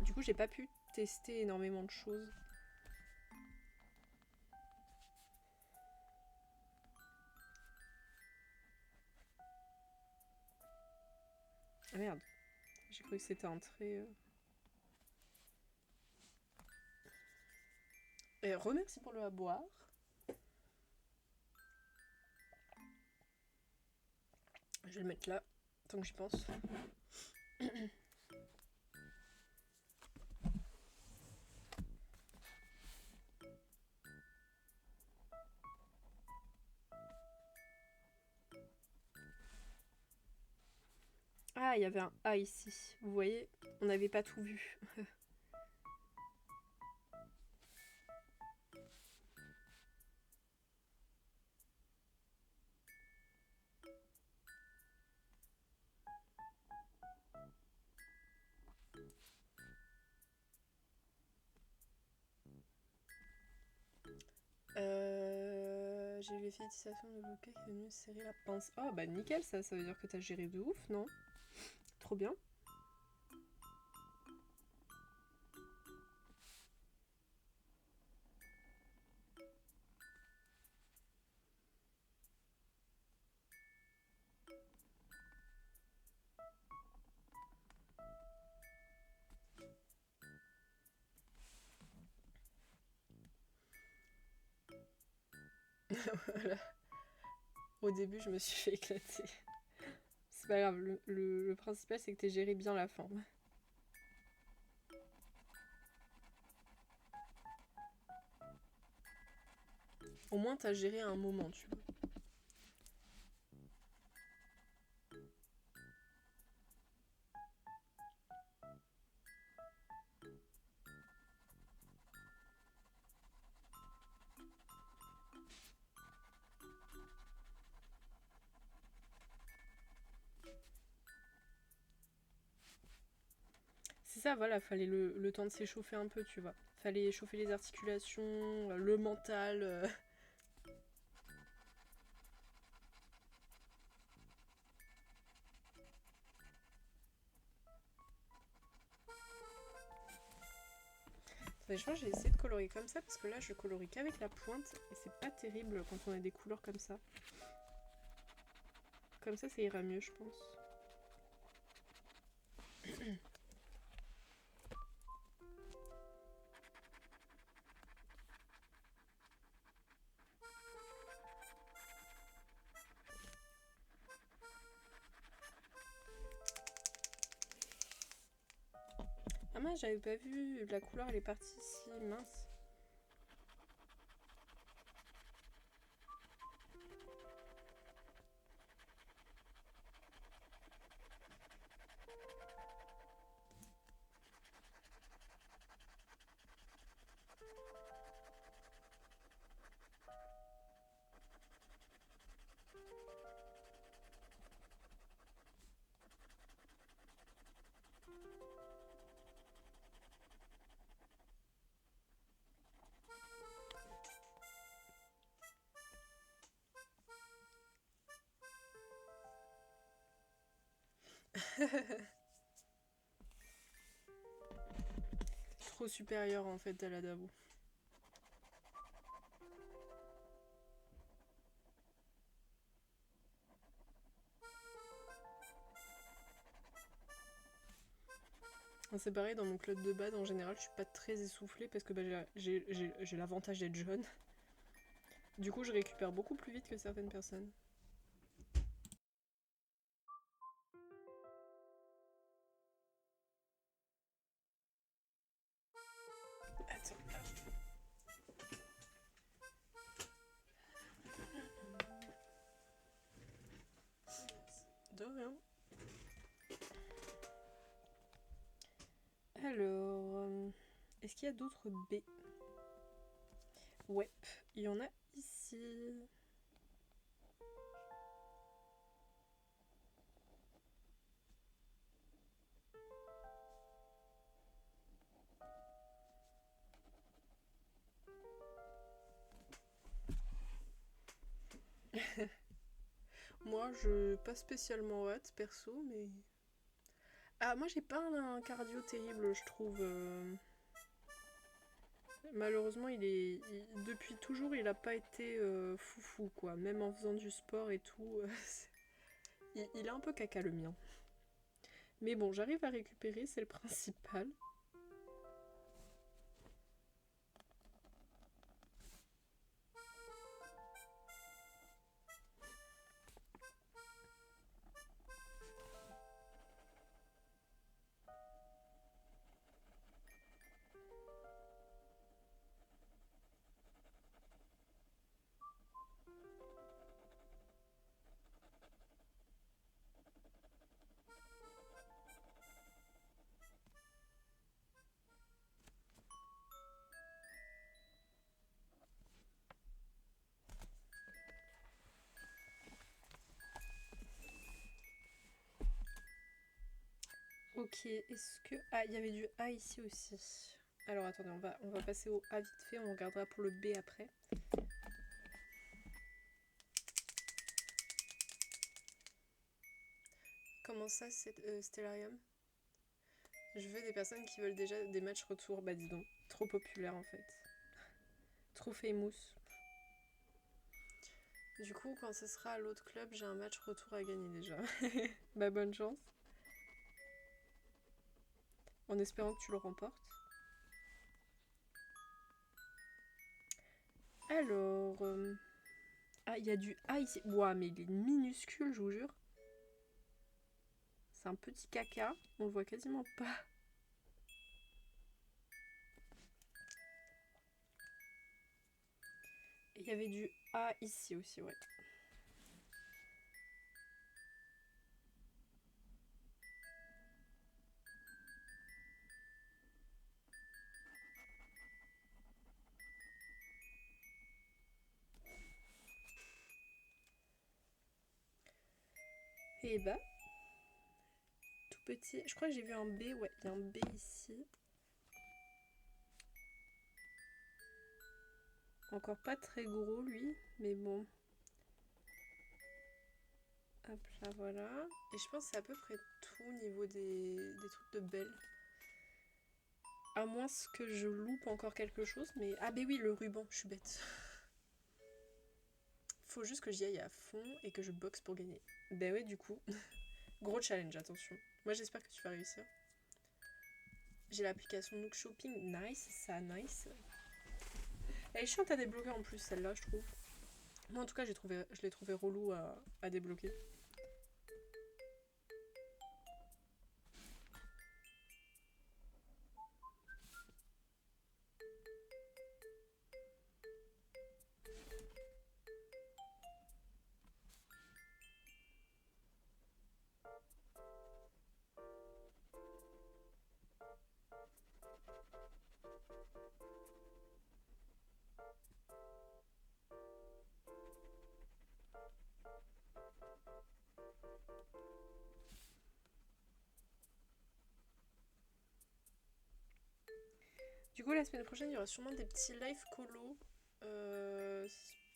S1: Du coup, j'ai pas pu tester énormément de choses. Ah merde, j'ai cru que c'était entré. Et remercie pour le à boire. Je vais le mettre là, tant que j'y pense. Ah, il y avait un A ici. Vous voyez, on n'avait pas tout vu. J'ai eu l'efficacité de bouquet qui est venu serrer la pince. Oh bah nickel, ça veut dire que t'as géré de ouf, non? Trop bien. Voilà. Au début, je me suis fait éclater. C'est pas grave, le principal c'est que t'aies géré bien la fin. Au moins t'as géré un moment, tu vois. C'est ça, voilà, fallait le temps de s'échauffer un peu, tu vois. Fallait chauffer les articulations, le mental. Mais je pense que j'ai essayé de colorer comme ça parce que là je colorie qu'avec la pointe et c'est pas terrible quand on a des couleurs comme ça. Comme ça ira mieux je pense. Ah mince, j'avais pas vu, la couleur elle est partie ici, mince. Trop supérieur en fait à la Dabo. C'est pareil dans mon club de bad en général je suis pas très essoufflée parce que bah, j'ai l'avantage d'être jeune. Du coup je récupère beaucoup plus vite que certaines personnes. Attends. De rien. Alors, est-ce qu'il y a d'autres B? Ouais, il y en a ici. Moi, je pas spécialement hâte perso, mais. Ah, moi j'ai pas un cardio terrible, je trouve. Malheureusement, depuis toujours, il a pas été foufou, quoi. Même en faisant du sport et tout, il est un peu caca le mien. Mais bon, j'arrive à récupérer, c'est le principal. Ok, est-ce que... Ah, il y avait du A ici aussi. Alors attendez, on va passer au A vite fait, on regardera pour le B après. Comment ça, Stellarium? Je veux des personnes qui veulent déjà des matchs retour. Bah dis donc, trop populaire en fait. Trop famous. Du coup, quand ce sera à l'autre club, j'ai un match retour à gagner déjà. Bah bonne chance. En espérant que tu le remportes. Alors... Ah, il y a du A ici. Ouah, mais il est minuscule, je vous jure. C'est un petit caca. On le voit quasiment pas. Il y avait du A ici aussi, ouais. Et bah, tout petit. Je crois que j'ai vu un B, ouais, il y a un B ici. Encore pas très gros lui, mais bon. Hop là, voilà. Et je pense que c'est à peu près tout au niveau des trucs de belle. À moins que je loupe encore quelque chose, mais... Ah ben oui, le ruban, je suis bête. Faut juste que j'y aille à fond et que je boxe pour gagner. Ben ouais, du coup. Gros challenge, attention. Moi, j'espère que tu vas réussir. J'ai l'application Nook Shopping. Nice, ça, nice. Elle est chiante à débloquer en plus, celle-là, je trouve. Moi, en tout cas, je l'ai trouvé relou à débloquer. Du coup, la semaine prochaine, il y aura sûrement des petits live colo.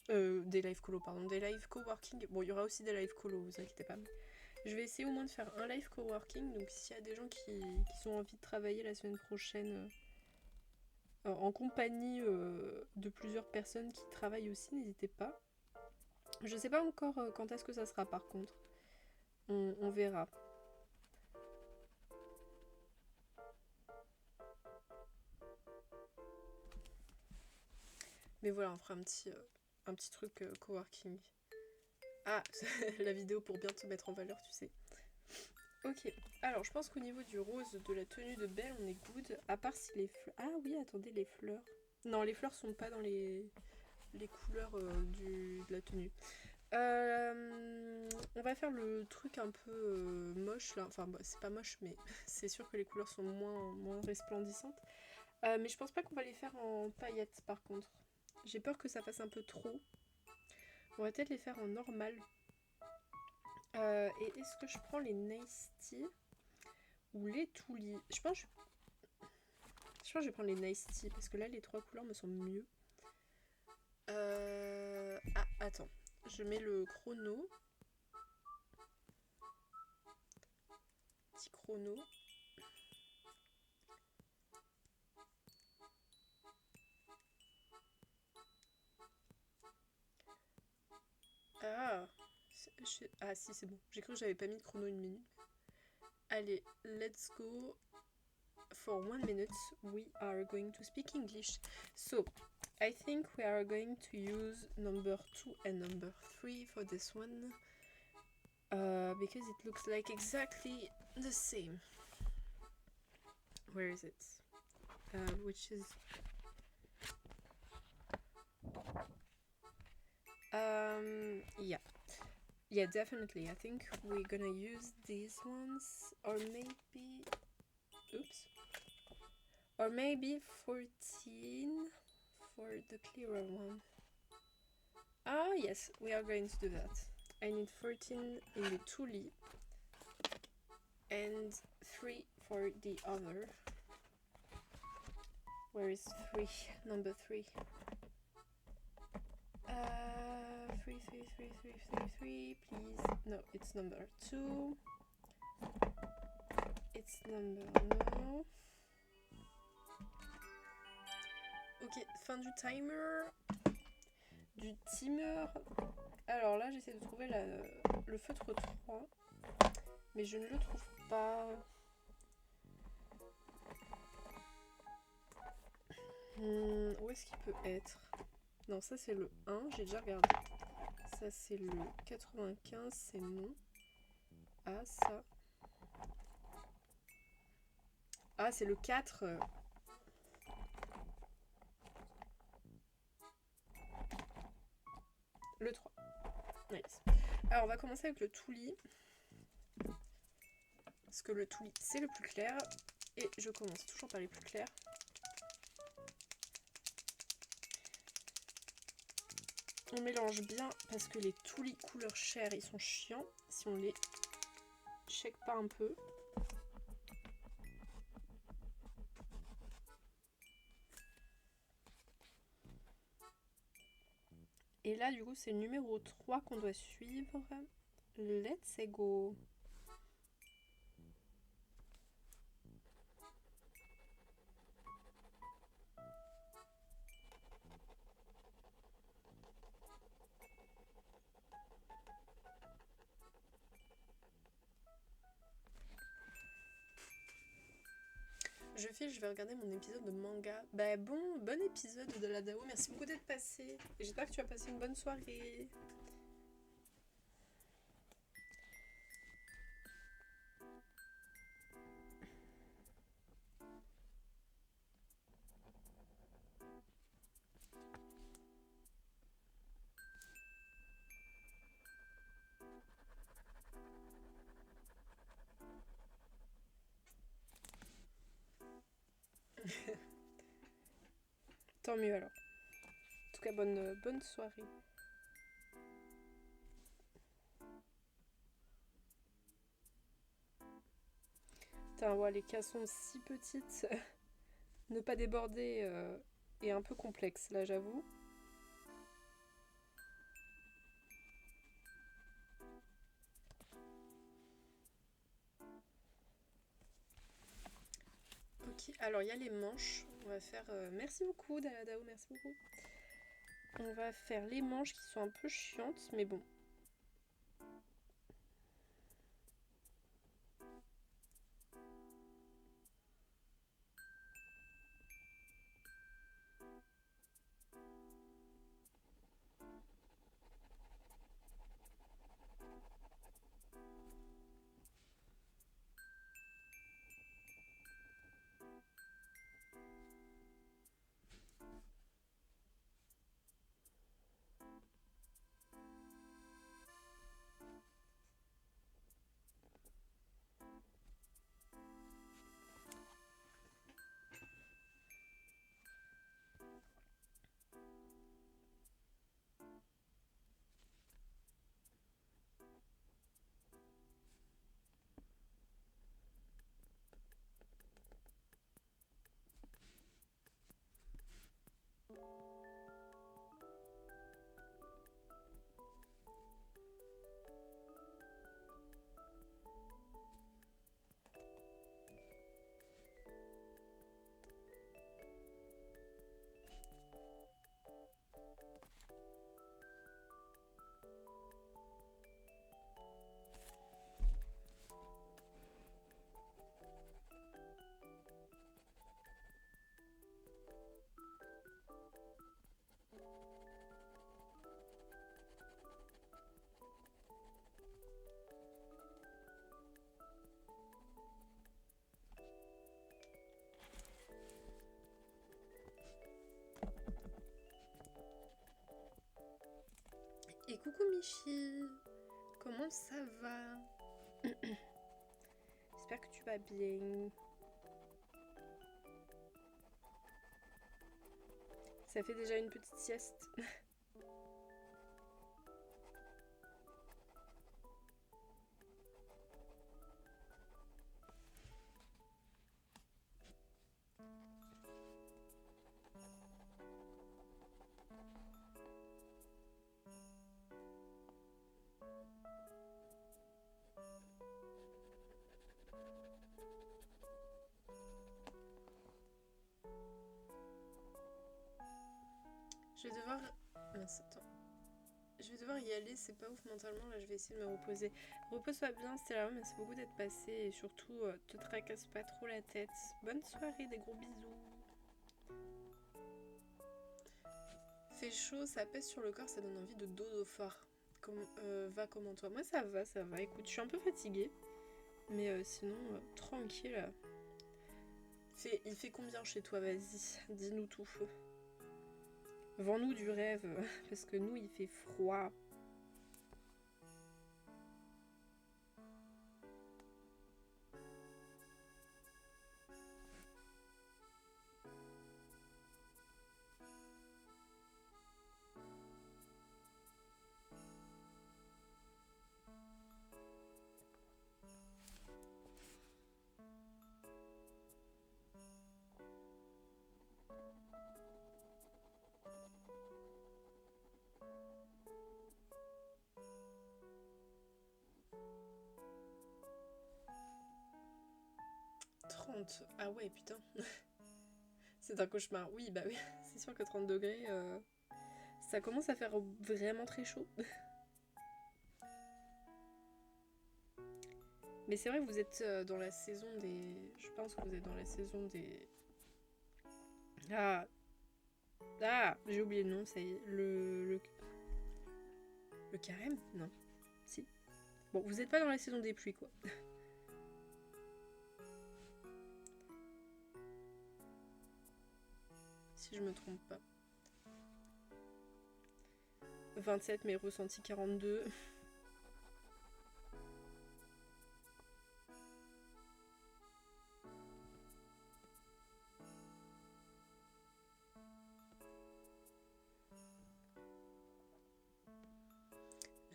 S1: Des live colo, pardon. Des live coworking. Bon, il y aura aussi des live colo, vous inquiétez pas. Je vais essayer au moins de faire un live coworking. Donc, s'il y a des gens qui ont envie de travailler la semaine prochaine en compagnie de plusieurs personnes qui travaillent aussi, n'hésitez pas. Je sais pas encore quand est-ce que ça sera par contre. On verra. Mais voilà, on fera un petit truc coworking. Ah, la vidéo pour bien te mettre en valeur, tu sais. Ok, alors je pense qu'au niveau du rose de la tenue de Belle, on est good. À part si les fleurs... Ah oui, attendez, les fleurs. Non, les fleurs sont pas dans les couleurs de la tenue. On va faire le truc un peu moche là. Enfin, bah, c'est pas moche, mais c'est sûr que les couleurs sont moins resplendissantes. Mais je pense pas qu'on va les faire en paillettes par contre. J'ai peur que ça fasse un peu trop. On va peut-être les faire en normal. Et est-ce que je prends les Nice Tea ou les Toolie? Je pense que je vais prendre les Nice Tea parce que là les trois couleurs me semblent mieux. Ah, attends. Je mets le chrono. Petit chrono. Ah, ah si, c'est bon. J'ai cru que j'avais pas mis de chrono une minute. Allez, let's go. For 1 minute, we are going to speak English. So, I think we are going to use number 2 and number 3 for this one. Because it looks like exactly the same. Where is it? Which is... yeah. Yeah, definitely. I think we're gonna use these ones. Or maybe... Oops. Or maybe 14 for the clearer one. Ah, yes, we are going to do that. I need 14 in the Toolie and 3 for the other. Where is 3? Number 3. 3, please. No, it's number 2. It's number... No. Ok, fin du timer. Du timer. Alors là, j'essaie de trouver le feutre 3. Mais je ne le trouve pas. Où est-ce qu'il peut être? Non, ça c'est le 1, j'ai déjà regardé. Ça c'est le 95, c'est non. Ah, ça. Ah, c'est le 4. Le 3. Nice. Alors, on va commencer avec le Toolie. Parce que le Toolie, c'est le plus clair. Et je commence toujours par les plus clairs. On mélange bien parce que les Toolie couleurs chères, ils sont chiants. Si on les check pas un peu. Et là, du coup, c'est le numéro 3 qu'on doit suivre. Let's go. Je vais regarder mon épisode de manga. Bah bon épisode de la DAO. Merci beaucoup d'être passé. Et j'espère que tu as passé une bonne soirée. Tant mieux alors. En tout cas, bonne soirée. Putain, ouais, les cases sont si petites. Ne pas déborder est un peu complexe, là, j'avoue. Ok, alors il y a les manches. On va faire... merci beaucoup, Dao, merci beaucoup. On va faire les manches qui sont un peu chiantes, mais bon. Et coucou Michi, comment ça va? J'espère que tu vas bien. Ça fait déjà une petite sieste. Je vais devoir... Mince, attends. Je vais devoir y aller, c'est pas ouf mentalement, là je vais essayer de me reposer. Repose-toi bien, Stella, merci beaucoup d'être passé et surtout te tracasse pas trop la tête. Bonne soirée, des gros bisous. Fait chaud, ça pèse sur le corps, ça donne envie de dodo fort. Comment toi? Moi ça va. Écoute, je suis un peu fatiguée, mais sinon, tranquille. Il fait combien chez toi? Vas-y, dis-nous tout. Vends-nous du rêve, parce que nous il fait froid. Ah ouais, putain. C'est un cauchemar. Oui, bah oui, c'est sûr que 30 degrés, ça commence à faire vraiment très chaud. Mais c'est vrai que vous êtes dans la saison des... Je pense que vous êtes dans la saison des... Ah, ah, j'ai oublié le nom, ça y est. Le carême? Non. Si. Bon, vous n'êtes pas dans la saison des pluies, quoi. Si je me trompe pas. 27, mais ressenti 42.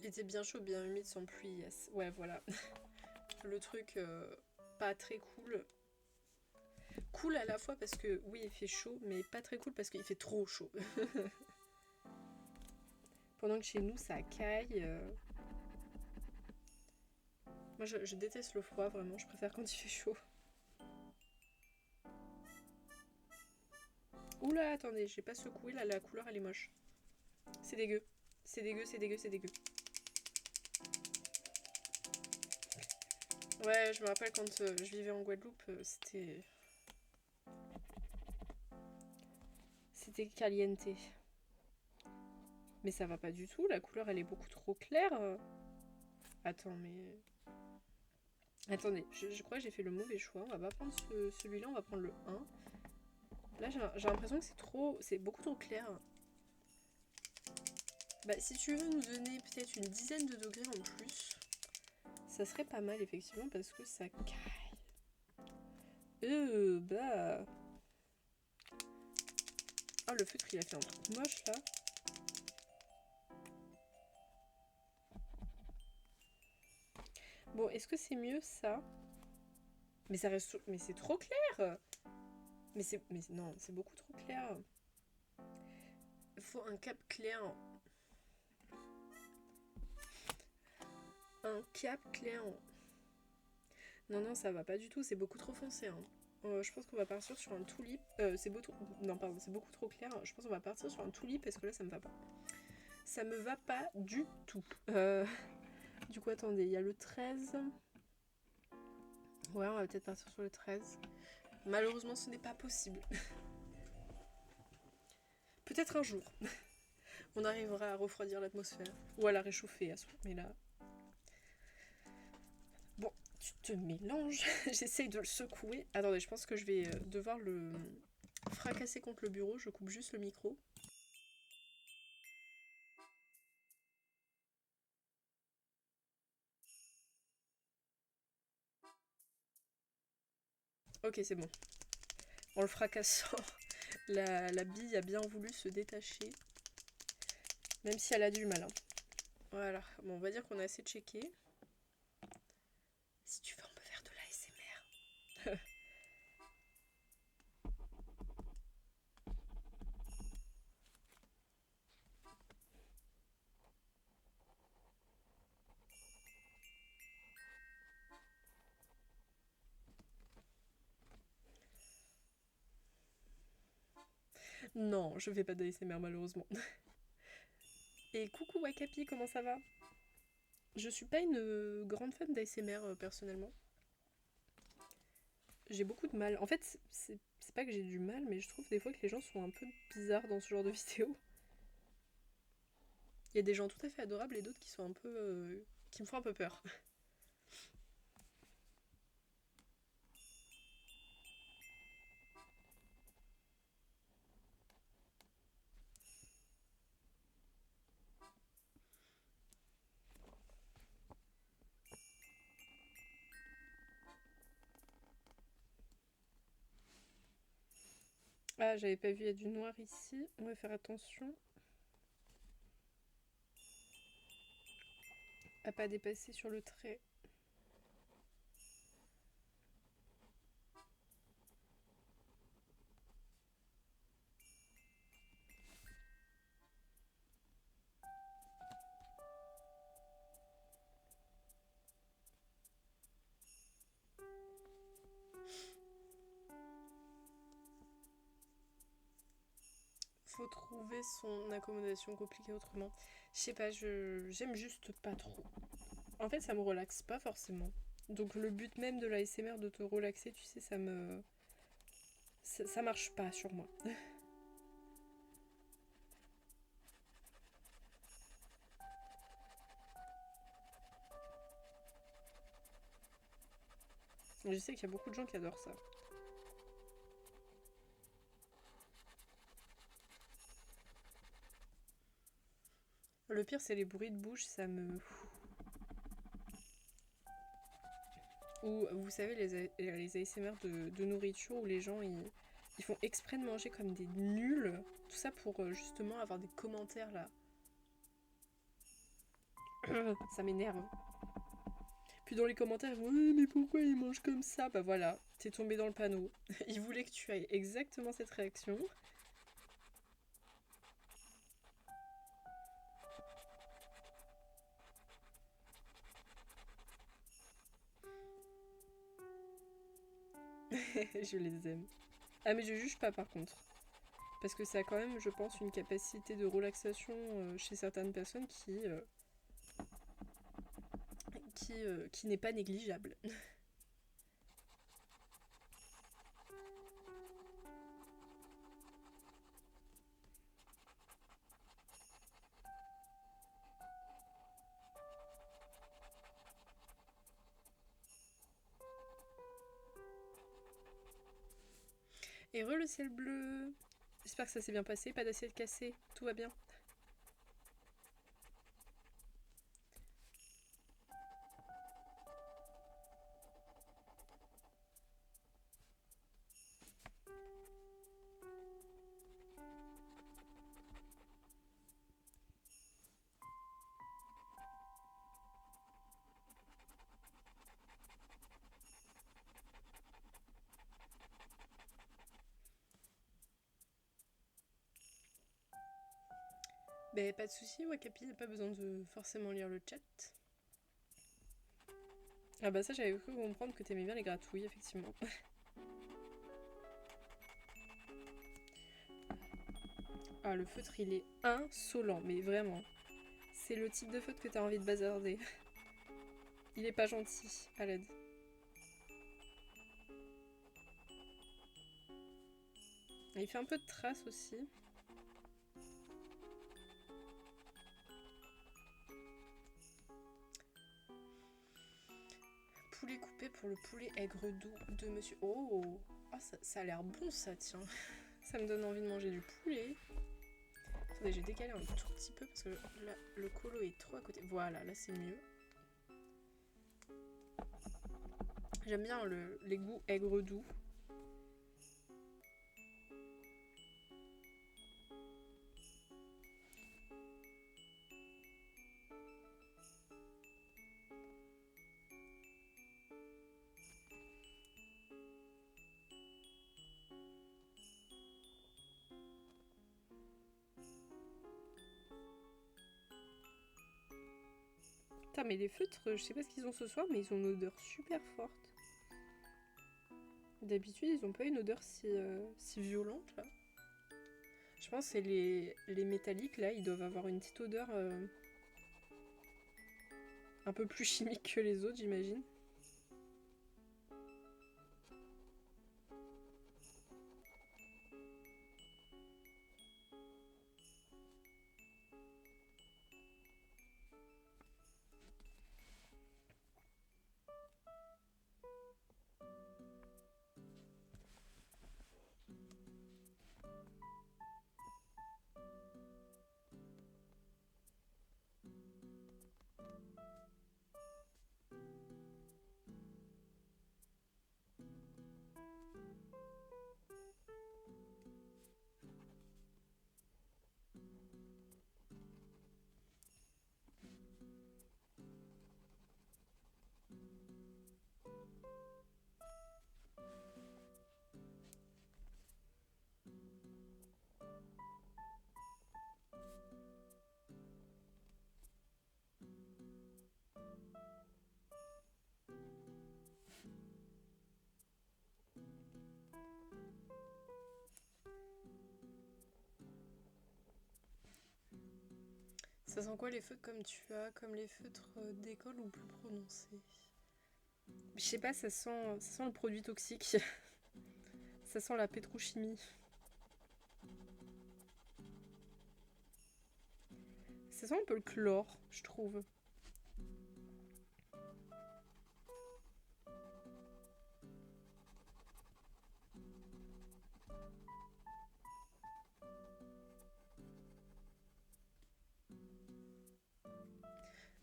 S1: Il était bien chaud, bien humide, sans pluie, yes. Ouais, voilà. Le truc pas très cool. Cool à la fois parce que, oui, il fait chaud, mais pas très cool parce qu'il fait trop chaud. Pendant que chez nous, ça caille. Moi, je déteste le froid, vraiment. Je préfère quand il fait chaud. Oula, attendez, j'ai pas secoué, là, la couleur, elle est moche. C'est dégueu. C'est dégueu, c'est dégueu, c'est dégueu. Ouais, je me rappelle quand je vivais en Guadeloupe, c'était... C'était caliente. Mais ça va pas du tout, la couleur, elle est beaucoup trop claire. Attends, mais... Attendez, je crois que j'ai fait le mauvais choix. On va pas prendre celui-là, on va prendre le 1. Là, j'ai l'impression que c'est beaucoup trop clair. Bah, si tu veux nous donner peut-être une dizaine de degrés en plus, ça serait pas mal, effectivement, parce que ça caille. Bah... Oh, le feutre, il a fait un truc moche, là. Bon, est-ce que c'est mieux, ça? Mais ça reste... Mais c'est trop clair! Non, c'est beaucoup trop clair. Il faut un cap clair. Un cap clair. Non, non, ça va pas du tout, c'est beaucoup trop foncé. Hein. Je pense qu'on va partir sur un tulip. C'est beaucoup... Non, pardon, c'est beaucoup trop clair. Je pense qu'on va partir sur un tulip parce que là, ça me va pas. Ça me va pas du tout. Du coup, attendez, il y a le 13. Ouais, on va peut-être partir sur le 13. Malheureusement, ce n'est pas possible. Peut-être un jour. On arrivera à refroidir l'atmosphère. Ou à la réchauffer, mais là... Bon, tu te mélanges. J'essaye de le secouer. Attendez, je pense que je vais devoir le fracasser contre le bureau. Je coupe juste le micro. Ok, c'est bon. En le fracassant, la bille a bien voulu se détacher. Même si elle a du mal. Hein. Voilà. Bon, on va dire qu'on a assez checké. Si tu veux, on peut faire de l'ASMR. Non, je fais pas d'ASMR malheureusement. Et coucou Wakapi, comment ça va? Je suis pas une grande fan d'ASMR personnellement. J'ai beaucoup de mal. En fait, c'est pas que j'ai du mal, mais je trouve des fois que les gens sont un peu bizarres dans ce genre de vidéos. Il y a des gens tout à fait adorables et d'autres qui sont un peu... qui me font un peu peur. Ah, j'avais pas vu, il y a du noir ici. On va faire attention à pas dépasser sur le trait. Faut trouver son accommodation compliquée autrement. Je sais pas, j'aime juste pas trop. En fait, ça me relaxe pas forcément. Donc le but même de la SMR de te relaxer, tu sais, ça marche pas sur moi. Je sais qu'il y a beaucoup de gens qui adorent ça. Le pire, c'est les bruits de bouche, ça me... Ou vous savez, les ASMR de nourriture où les gens ils font exprès de manger comme des nuls. Tout ça pour justement avoir des commentaires là. Ça m'énerve. Puis dans les commentaires, ils vont ouais, mais pourquoi ils mangent comme ça? Bah voilà, t'es tombé dans le panneau. Ils voulaient que tu aies exactement cette réaction. Je les aime. Ah mais je juge pas par contre. Parce que ça a quand même, je pense, une capacité de relaxation chez certaines personnes qui n'est pas négligeable. Et re le ciel bleu. J'espère que ça s'est bien passé, pas d'assiette cassée, tout va bien. Ben pas de soucis, Wakapi, n'a pas besoin de forcément lire le chat. Ah bah ça j'avais cru comprendre que t'aimais bien les gratouilles, effectivement. Ah le feutre il est insolent, mais vraiment. C'est le type de feutre que t'as envie de bazarder. Il est pas gentil, à l'aide. Il fait un peu de traces aussi. Poulet coupé pour le poulet aigre doux de monsieur... Oh, oh ça a l'air bon ça, tiens. Ça me donne envie de manger du poulet. Attendez, j'ai décalé un tout petit peu parce que là, le colo est trop à côté. Voilà, là c'est mieux. J'aime bien les goûts aigre doux. Putain, mais les feutres, je sais pas ce qu'ils ont ce soir, mais ils ont une odeur super forte. D'habitude, ils ont pas une odeur si violente là. Je pense que c'est les métalliques là, ils doivent avoir une petite odeur un peu plus chimique que les autres, j'imagine. Ça sent quoi les feutres comme tu as, comme les feutres d'école ou plus prononcés? Je sais pas, ça sent le produit toxique. Ça sent la pétrochimie. Ça sent un peu le chlore, je trouve.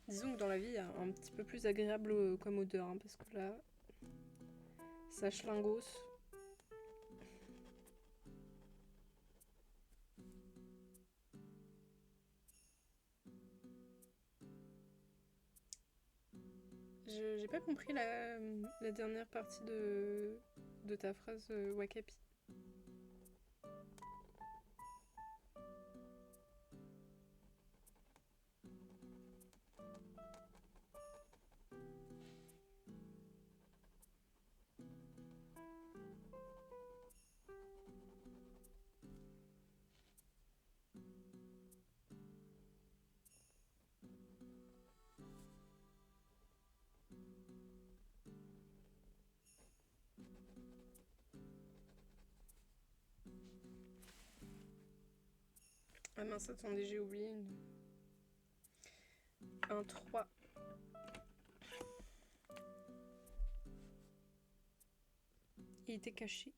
S1: Disons que dans la vie, il y a un petit peu plus agréable comme odeur, hein, parce que là, ça schlingos. J'ai pas compris la dernière partie de ta phrase Wakapi. Ah mince, attendez, j'ai oublié un 3. Il était caché.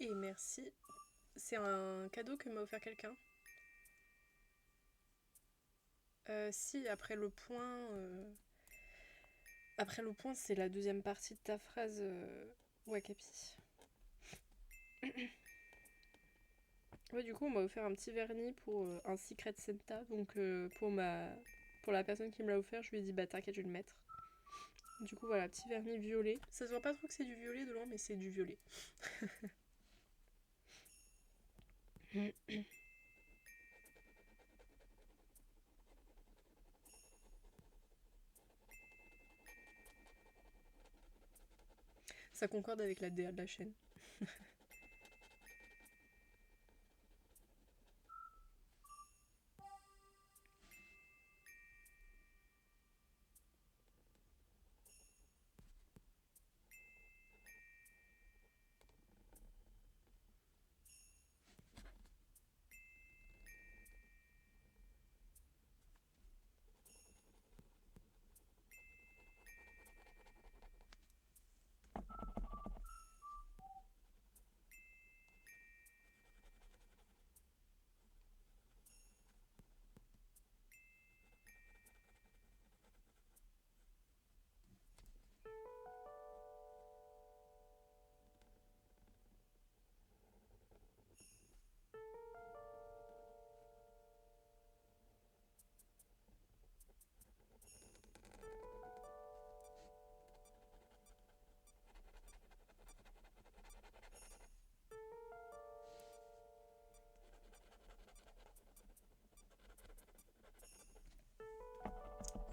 S1: Et merci. C'est un cadeau que m'a offert quelqu'un. Si, après le point... Après le point, c'est la deuxième partie de ta phrase Wakapi. Ouais, du coup, on m'a offert un petit vernis pour un Secret Santa. Donc, pour la personne qui me l'a offert, je lui ai dit, bah t'inquiète, je vais le mettre. Du coup, voilà, petit vernis violet. Ça se voit pas trop que c'est du violet de loin, mais c'est du violet. Ça concorde avec la DA de la chaîne.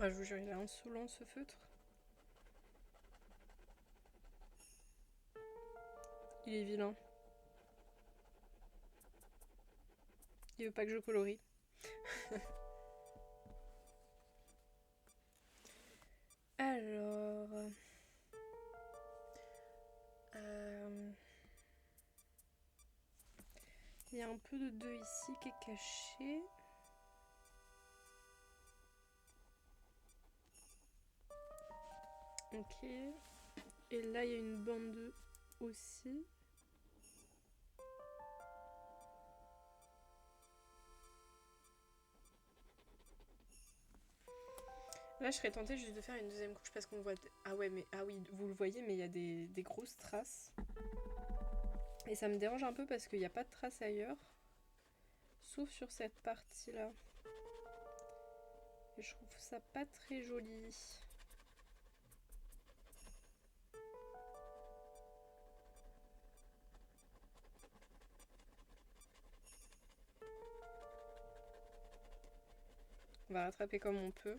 S1: Ah, je vous jure, il est insolent ce feutre. Il est vilain. Il veut pas que je colorie. Alors... Il y a un peu de 2 ici qui est caché. Ok. Et là, il y a une bande 2 aussi. Là, je serais tentée juste de faire une deuxième couche parce qu'on voit... Ah ouais, mais... Ah oui, vous le voyez, mais il y a des grosses traces. Et ça me dérange un peu parce qu'il n'y a pas de traces ailleurs. Sauf sur cette partie-là. Et je trouve ça pas très joli. On va rattraper comme on peut.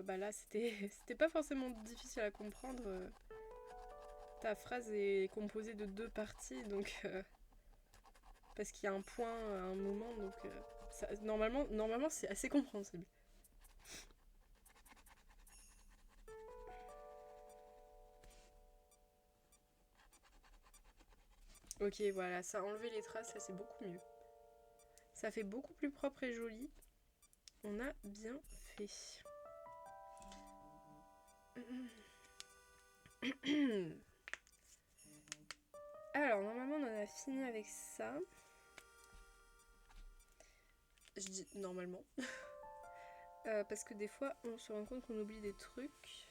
S1: Bah là, c'était pas forcément difficile à comprendre. Ta phrase est composée de 2 parties, donc parce qu'il y a un point à un moment, donc normalement c'est assez compréhensible. Ok, voilà, ça a enlevé les traces, ça c'est beaucoup mieux. Ça fait beaucoup plus propre et joli. On a bien fait. Alors, normalement, on en a fini avec ça. Je dis normalement. Parce que des fois, on se rend compte qu'on oublie des trucs.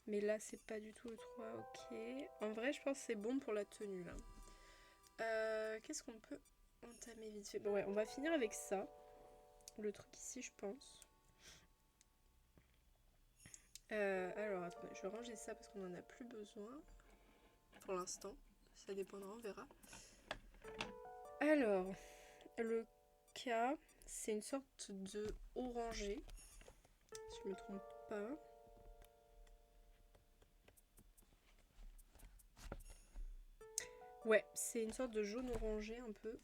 S1: Mais là, c'est pas du tout le 3, ok. En vrai, je pense que c'est bon pour la tenue, là. Qu'est-ce qu'on peut entamer vite fait? Bon, ouais, on va finir avec ça. Le truc ici, je pense. Alors, attendez, je vais ranger ça parce qu'on en a plus besoin. Pour l'instant. Ça dépendra, on verra. Alors, le K, c'est une sorte de orangé. Si je me trompe pas. Ouais, c'est une sorte de jaune orangé un peu.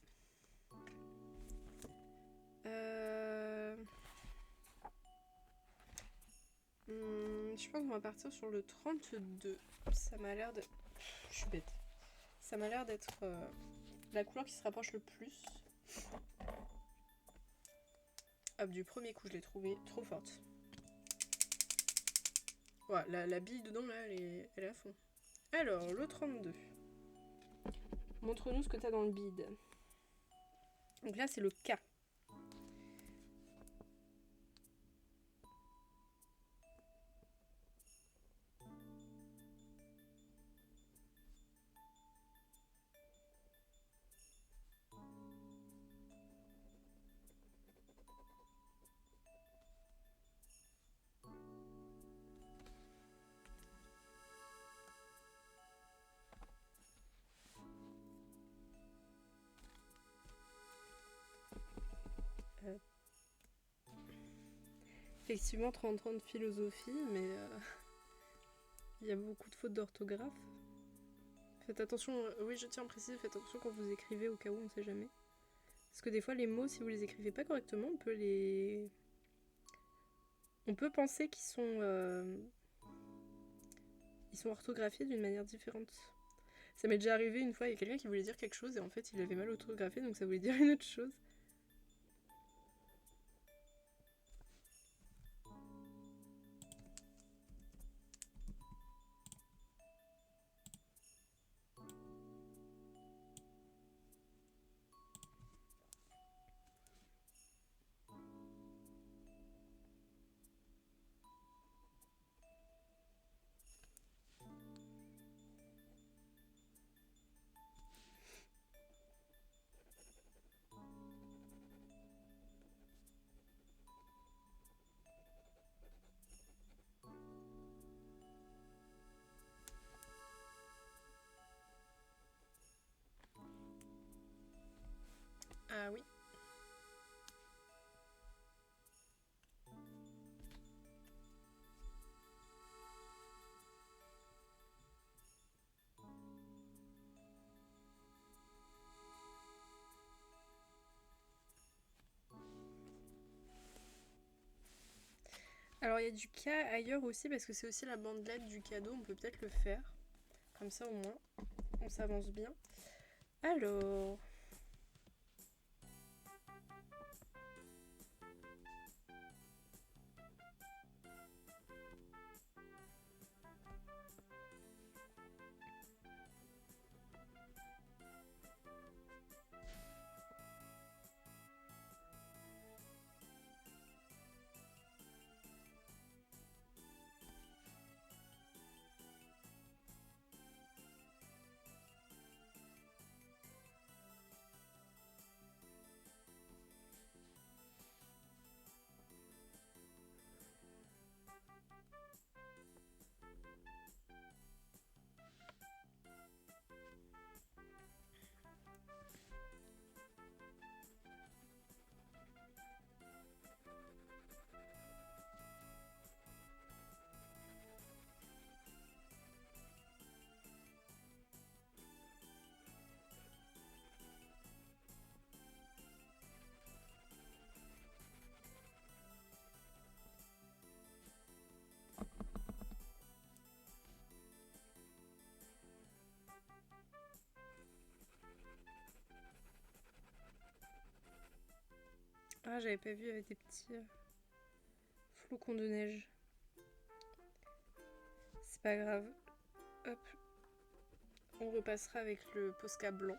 S1: Je pense qu'on va partir sur le 32. Ça m'a l'air de... Je suis bête. Ça m'a l'air d'être la couleur qui se rapproche le plus. Hop, du premier coup, je l'ai trouvée trop forte. Voilà, la bille dedans, là, elle est à fond. Alors, le 32. Montre-nous ce que t'as dans le bide. Donc là, c'est le K. Effectivement, 30 ans de philosophie, mais il y a beaucoup de fautes d'orthographe. Faites attention, oui, je tiens à préciser, faites attention quand vous écrivez au cas où, on ne sait jamais. Parce que des fois, les mots, si vous les écrivez pas correctement, on peut penser ils sont orthographiés d'une manière différente. Ça m'est déjà arrivé une fois, il y a quelqu'un qui voulait dire quelque chose et en fait, il avait mal orthographié, donc ça voulait dire une autre chose. Ah oui. Alors il y a du K ailleurs aussi parce que c'est aussi la bandelette du cadeau, on peut peut-être le faire. Comme ça au moins, on s'avance bien. Alors... Ah, j'avais pas vu avec des petits flocons de neige. C'est pas grave. Hop. On repassera avec le Posca blanc.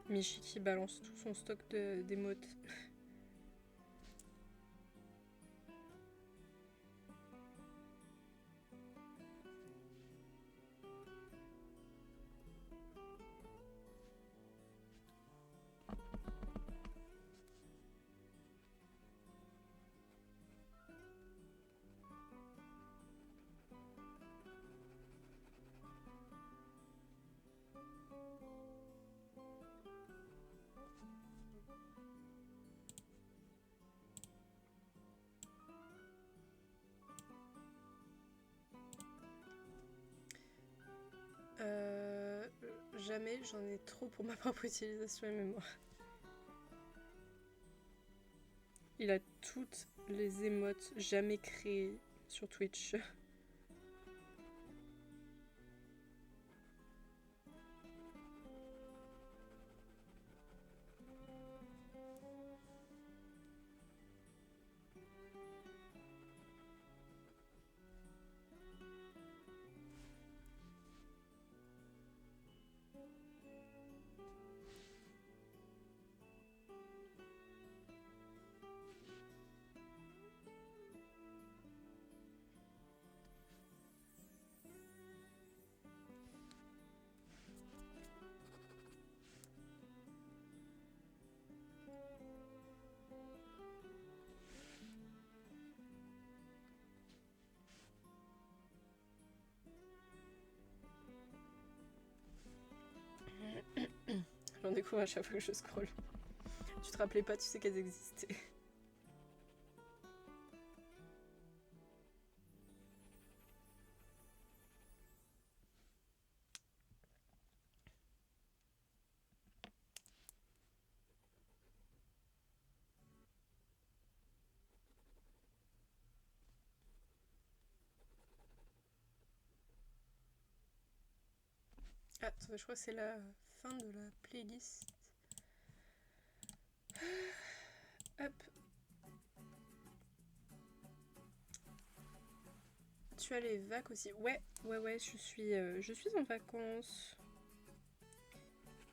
S1: Michi qui balance tout son stock d'émotes. Jamais, j'en ai trop pour ma propre utilisation et mémoire. Il a toutes les émotes jamais créées sur Twitch. J'en découvre à chaque fois que je scroll. Tu te rappelais pas, tu sais qu'elles existaient. Ah, je crois que c'est la fin de la playlist. Hop. Tu as les vacs aussi. Ouais, je suis en vacances.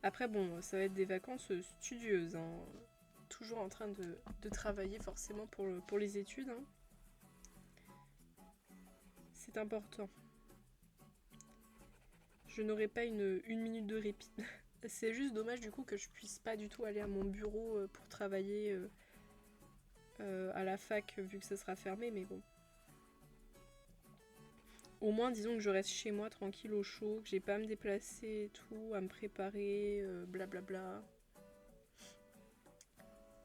S1: Après, bon, ça va être des vacances studieuses. Hein. Toujours en train de travailler forcément pour les études. Hein. C'est important. Je n'aurai pas une minute de répit. C'est juste dommage du coup que je puisse pas du tout aller à mon bureau pour travailler à la fac vu que ça sera fermé, mais bon. Au moins disons que je reste chez moi tranquille au chaud, que j'ai pas à me déplacer et tout, à me préparer, blablabla.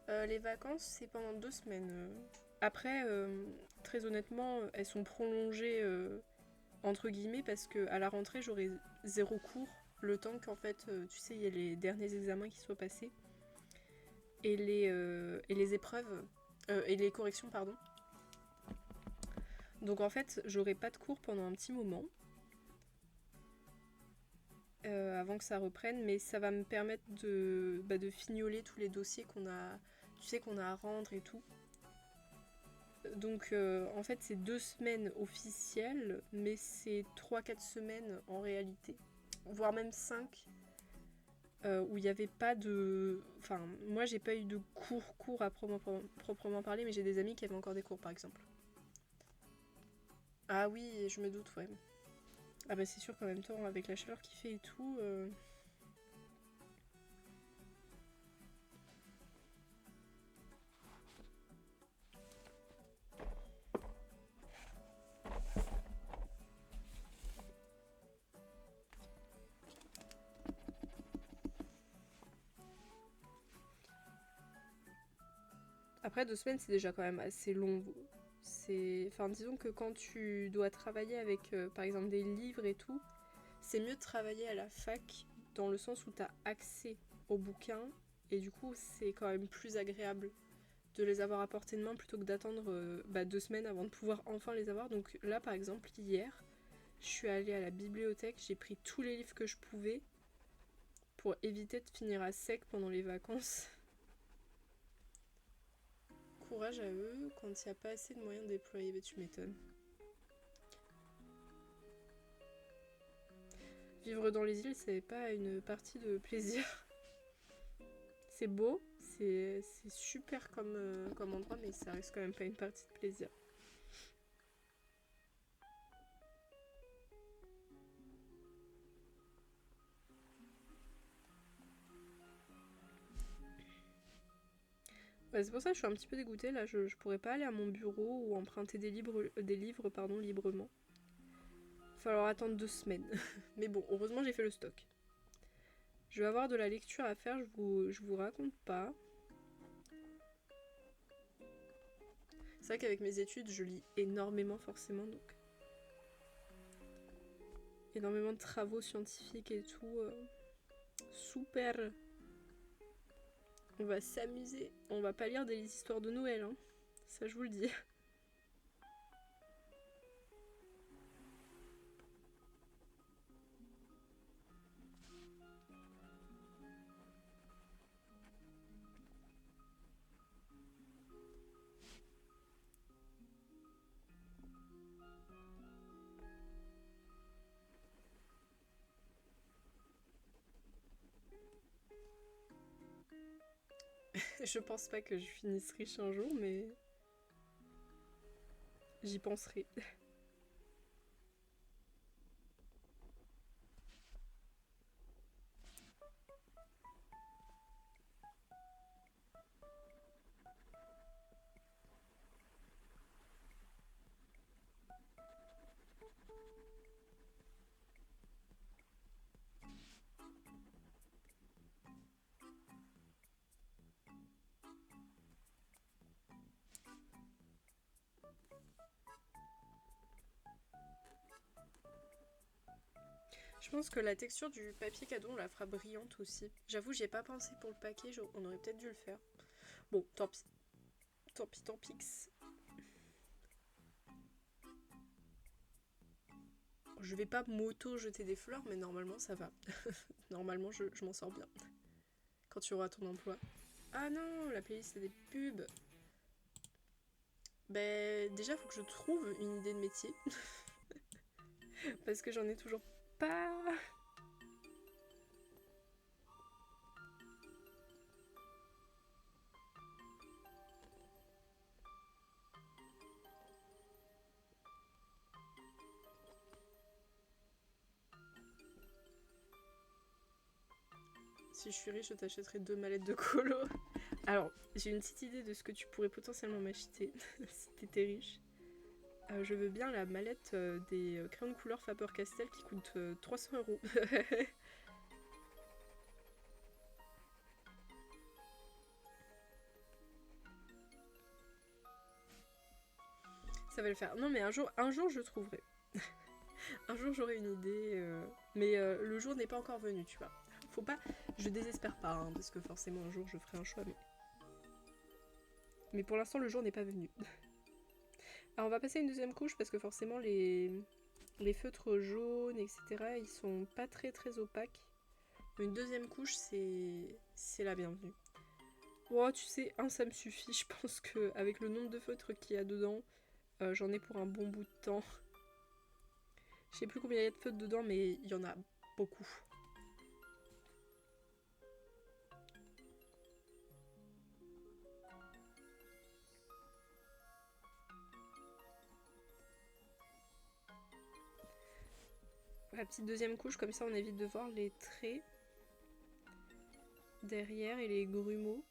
S1: Les vacances c'est pendant 2 semaines. Après, très honnêtement, elles sont prolongées entre guillemets parce que à la rentrée j'aurai 0 cours. Le temps qu'en fait, tu sais, il y a les derniers examens qui soient passés. Et les épreuves, et les corrections, pardon. Donc en fait, j'aurai pas de cours pendant un petit moment. Avant que ça reprenne, mais ça va me permettre de fignoler tous les dossiers qu'on a, tu sais, qu'on a à rendre et tout. Donc en fait c'est 2 semaines officielles, mais c'est 3-4 semaines en réalité, voire même 5, où il n'y avait pas de... Enfin, moi j'ai pas eu de cours à proprement parler, mais j'ai des amis qui avaient encore des cours par exemple. Ah oui, je me doute, ouais. Ah bah c'est sûr qu'en même temps, avec la chaleur qu'il fait et tout... Après 2 semaines c'est déjà quand même assez long. Enfin disons que quand tu dois travailler avec par exemple des livres et tout, c'est mieux de travailler à la fac dans le sens où tu as accès aux bouquins et du coup c'est quand même plus agréable de les avoir à portée de main plutôt que d'attendre 2 semaines avant de pouvoir enfin les avoir. Donc là par exemple hier, je suis allée à la bibliothèque, j'ai pris tous les livres que je pouvais pour éviter de finir à sec pendant les vacances. Courage à eux quand il n'y a pas assez de moyens déployés, mais tu m'étonnes. Vivre dans les îles, c'est pas une partie de plaisir. C'est beau, c'est super comme endroit, mais ça reste quand même pas une partie de plaisir. Ouais, c'est pour ça que je suis un petit peu dégoûtée là, je pourrais pas aller à mon bureau ou emprunter des livres librement. Il va falloir attendre 2 semaines. Mais bon, heureusement j'ai fait le stock. Je vais avoir de la lecture à faire, je vous raconte pas. C'est vrai qu'avec mes études, je lis énormément forcément, donc énormément de travaux scientifiques et tout. Super. On va s'amuser. On va pas lire des histoires de Noël, hein. Ça, je vous le dis. Je pense pas que je finisse riche un jour, mais j'y penserai. Je pense que la texture du papier cadeau, on la fera brillante aussi. J'avoue, j'y ai pas pensé pour le paquet, on aurait peut-être dû le faire. Bon, tant pis. Tant pis, tant pis. Je vais pas m'auto-jeter des fleurs, mais normalement ça va. Normalement, je m'en sors bien. Quand tu auras ton emploi. Ah non, la playlist c'est des pubs. Ben, déjà, faut que je trouve une idée de métier. Parce que j'en ai toujours pas. Si je suis riche, je t'achèterai 2 mallettes de colo. Alors, j'ai une petite idée de ce que tu pourrais potentiellement m'acheter si t'étais riche. Je veux bien la mallette des crayons de couleur Faber-Castell qui coûte 300 €. Ça va le faire. Non mais un jour je trouverai. Un jour j'aurai une idée. Mais le jour n'est pas encore venu, tu vois. Faut pas... Je désespère pas, hein, parce que forcément un jour je ferai un choix. Mais pour l'instant le jour n'est pas venu. Alors on va passer à une deuxième couche parce que forcément les feutres jaunes, etc. ils sont pas très très opaques. Une deuxième couche c'est la bienvenue. Oh, tu sais, un ça me suffit. Je pense que avec le nombre de feutres qu'il y a dedans, j'en ai pour un bon bout de temps. Je sais plus combien il y a de feutres dedans, mais il y en a beaucoup. La petite deuxième couche, comme ça on évite de voir les traits derrière et les grumeaux.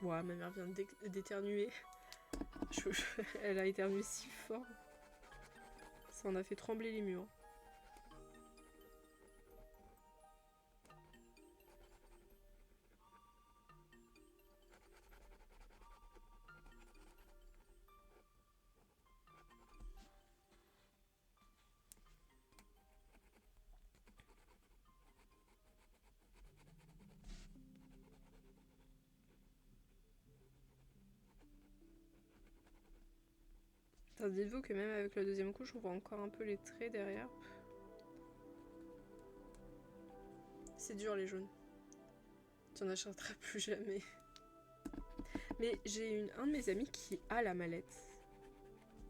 S1: Ouah, ma mère vient d'éternuer. Elle a éternué si fort. Ça en a fait trembler les murs. Dites-vous que même avec la deuxième couche, on voit encore un peu les traits derrière. C'est dur les jaunes. Tu n'en achèteras plus jamais. Mais j'ai un de mes amis qui a la mallette.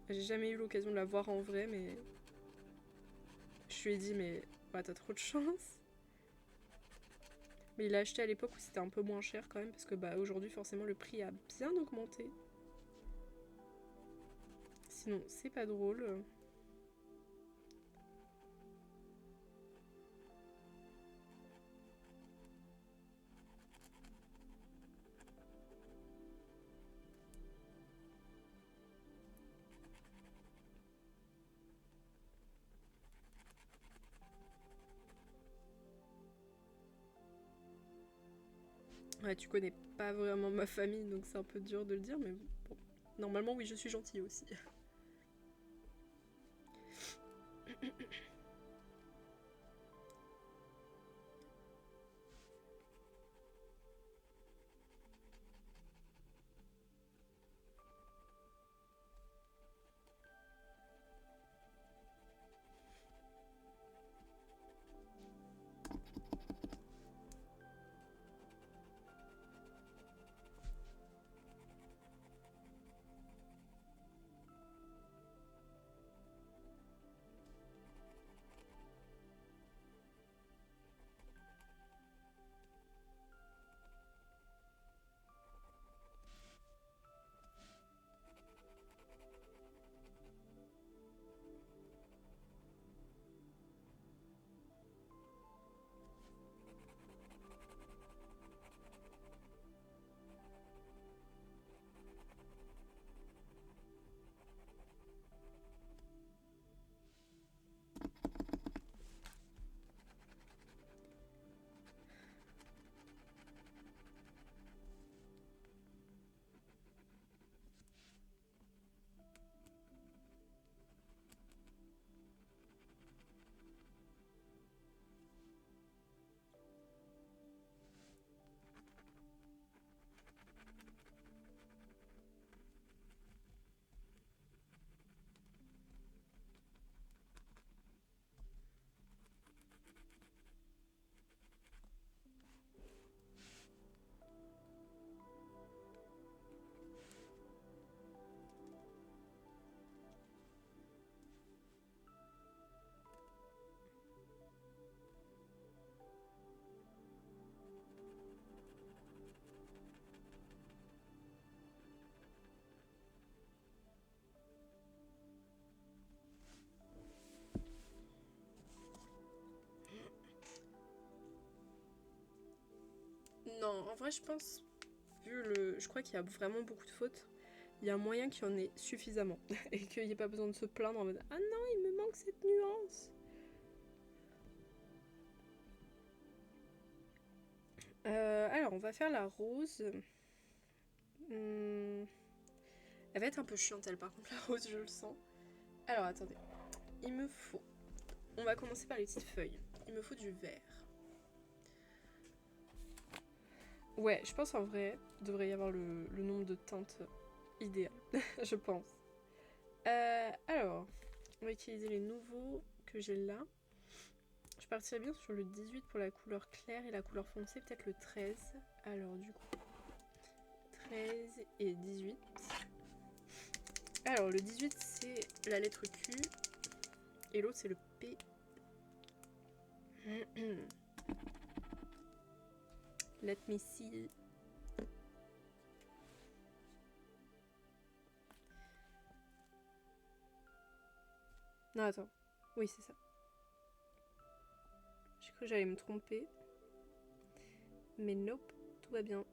S1: J'ai jamais eu l'occasion de la voir en vrai, mais je lui ai dit, mais bah, t'as trop de chance. Mais il l'a acheté à l'époque où c'était un peu moins cher quand même, parce que bah aujourd'hui forcément le prix a bien augmenté. Sinon c'est pas drôle. Ouais, tu connais pas vraiment ma famille, donc c'est un peu dur de le dire, mais bon. Normalement, oui, je suis gentille aussi. Non, en vrai, je pense, je crois qu'il y a vraiment beaucoup de fautes. Il y a moyen qu'il y en ait suffisamment et qu'il n'y ait pas besoin de se plaindre en mode ah non, il me manque cette nuance. Alors, on va faire la rose. Hmm, Elle va être un peu chiante, elle, par contre, la rose, je le sens. Alors, attendez. Il me faut. On va commencer par les petites feuilles. Il me faut du vert. Ouais, je pense en vrai, il devrait y avoir le nombre de teintes idéal, je pense. Alors, on va utiliser les nouveaux que j'ai là. Je Je partirais bien sur le 18 pour la couleur claire et la couleur foncée, peut-être le 13. Alors du coup, 13 et 18. Alors le 18 c'est la lettre Q et l'autre c'est le P. Let me see. Non attends, oui c'est ça. J'ai cru que j'allais me tromper. Mais nope, tout va bien.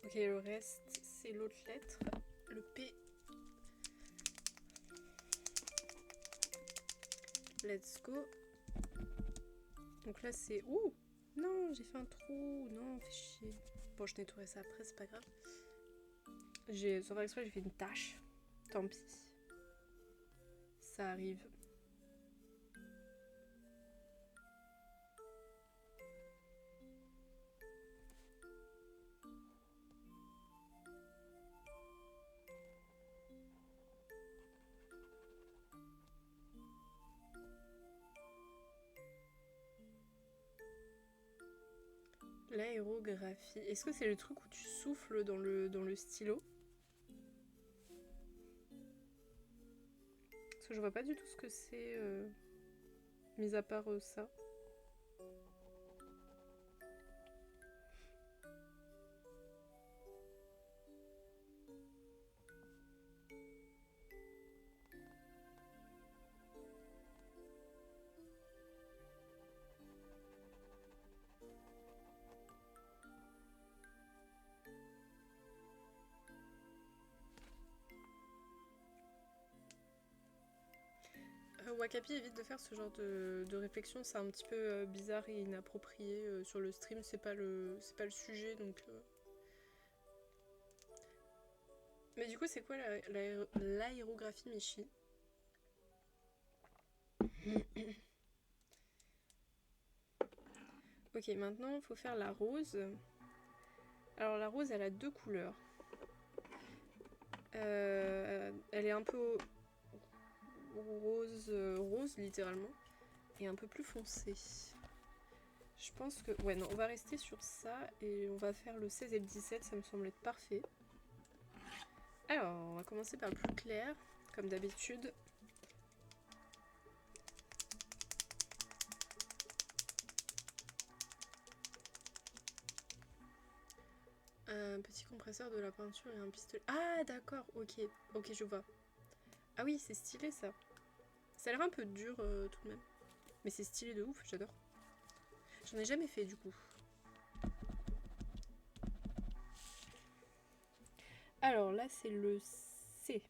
S1: Ok, le reste, c'est l'autre lettre, le P. Let's go. Donc là, c'est... Ouh! Non, j'ai fait un trou. Non, fais chier. Bon, je nettoierai ça après, c'est pas grave. Sans faire exprès, j'ai fait une tache. Tant pis. Ça arrive. L'aérographie. Est-ce que c'est le truc où tu souffles dans le stylo? Parce que je vois pas du tout ce que c'est, mis à part ça. Wakapi évite de faire ce genre de réflexion, c'est un petit peu bizarre et inapproprié sur le stream, c'est pas le sujet donc. Mais du coup, c'est quoi l'aérographie, Michi? Ok, maintenant il faut faire la rose. Alors la rose, elle a deux couleurs. Elle est un peu rose littéralement, et un peu plus foncée. Je pense que... Ouais, non, on va rester sur ça, et on va faire le 16 et le 17, ça me semble être parfait. Alors, on va commencer par le plus clair, comme d'habitude. Un petit compresseur, de la peinture et un pistolet. Ah, d'accord, ok, ok, je vois. Ah oui, c'est stylé ça. Ça a l'air un peu dur tout de même. Mais c'est stylé de ouf, j'adore. J'en ai jamais fait du coup. Alors là, c'est le C.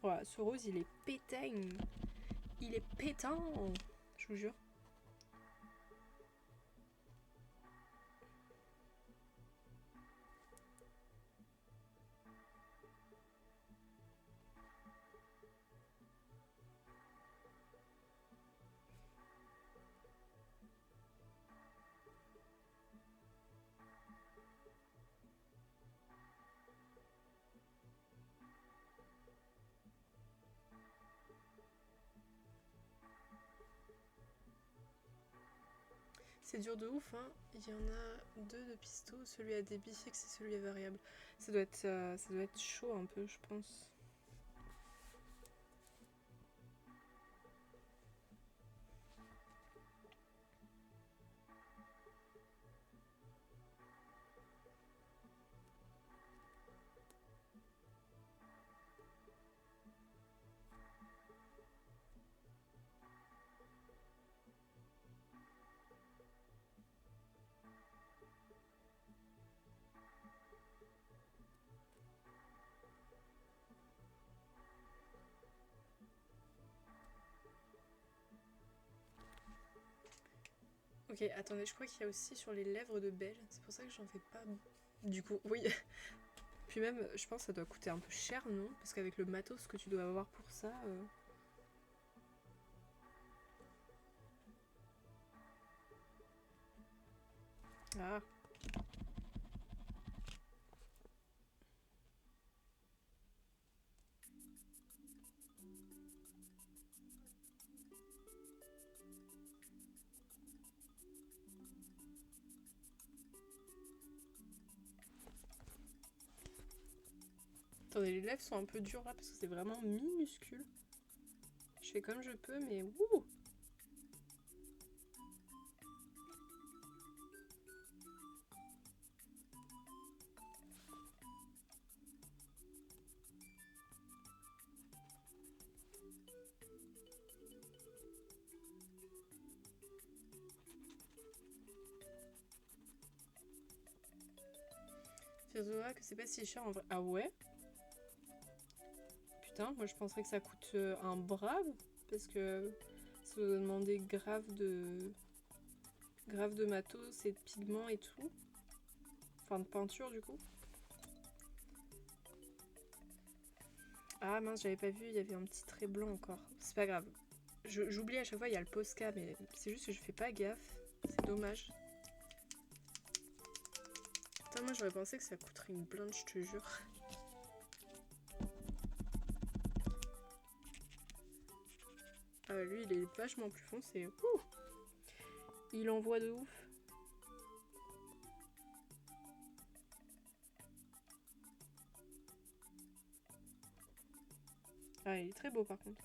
S1: Voilà, ce rose, il est pétain. Il est pétant, je vous jure. C'est dur de ouf, hein. Il y en a deux de pistos, celui à débit fixe et celui à variable. Ça doit être chaud un peu, je pense. Ok, attendez, je crois qu'il y a aussi sur les lèvres de Belle. C'est pour ça que j'en fais pas. Du coup, oui. Puis même, je pense que ça doit coûter un peu cher, non? Parce qu'avec le matos que tu dois avoir pour ça. Ah. Attendez, les lèvres sont un peu dures là parce que c'est vraiment minuscule. Je fais comme je peux, mais wouh! Faites-moi que c'est pas si cher en vrai. Ah ouais? Putain, moi je penserais que ça coûte un bras parce que ça doit demander grave de matos et de pigments et tout. Enfin de peinture du coup. Ah mince, j'avais pas vu, il y avait un petit trait blanc encore. C'est pas grave. J'oublie à chaque fois, il y a le Posca, mais c'est juste que je fais pas gaffe. C'est dommage. Putain, moi j'aurais pensé que ça coûterait une blinde, je te jure. Ah, lui, il est vachement plus foncé. Ouh, il envoie de ouf. Ah, il est très beau par contre.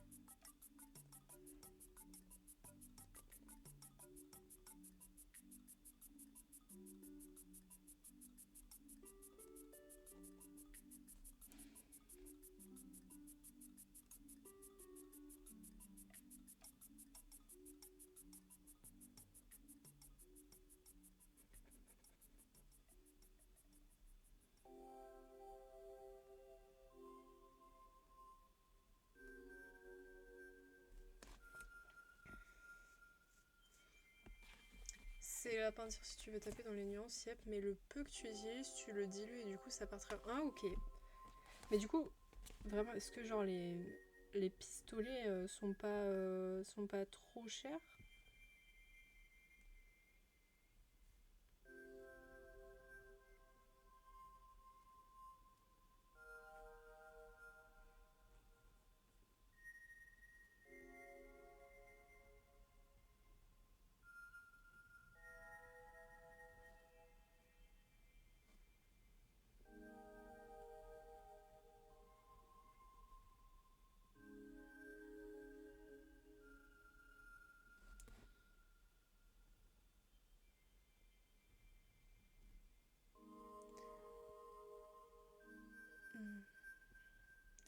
S1: C'est la peinture si tu veux taper dans les nuances, yep, mais le peu que tu utilises, tu le dilues et du coup ça partira. Ah, ok. Mais du coup, vraiment, est-ce que genre les pistolets sont pas trop chers? Hmm.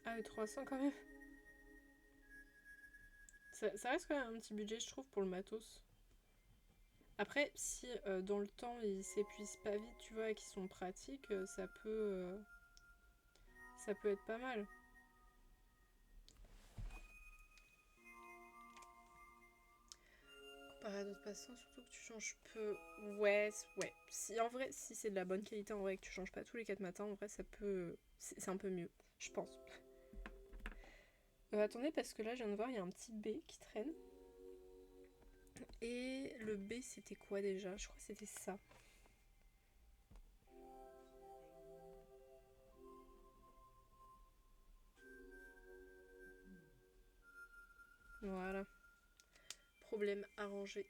S1: Ah, et 300 quand même. Ça reste quand même un petit budget, je trouve, pour le matos. Après, si dans le temps ils s'épuisent pas vite, tu vois, et qu'ils sont pratiques, ça peut être pas mal. Comparé à d'autres passants, surtout que tu changes peu. Ouais, ouais. Si, en vrai, si c'est de la bonne qualité, en vrai, que tu changes pas tous les 4 matins, en vrai, ça peut. C'est un peu mieux, je pense. Attendez, parce que là, je viens de voir, il y a un petit B qui traîne. Et le B, c'était quoi déjà? Je crois que c'était ça. Voilà. Problème arrangé.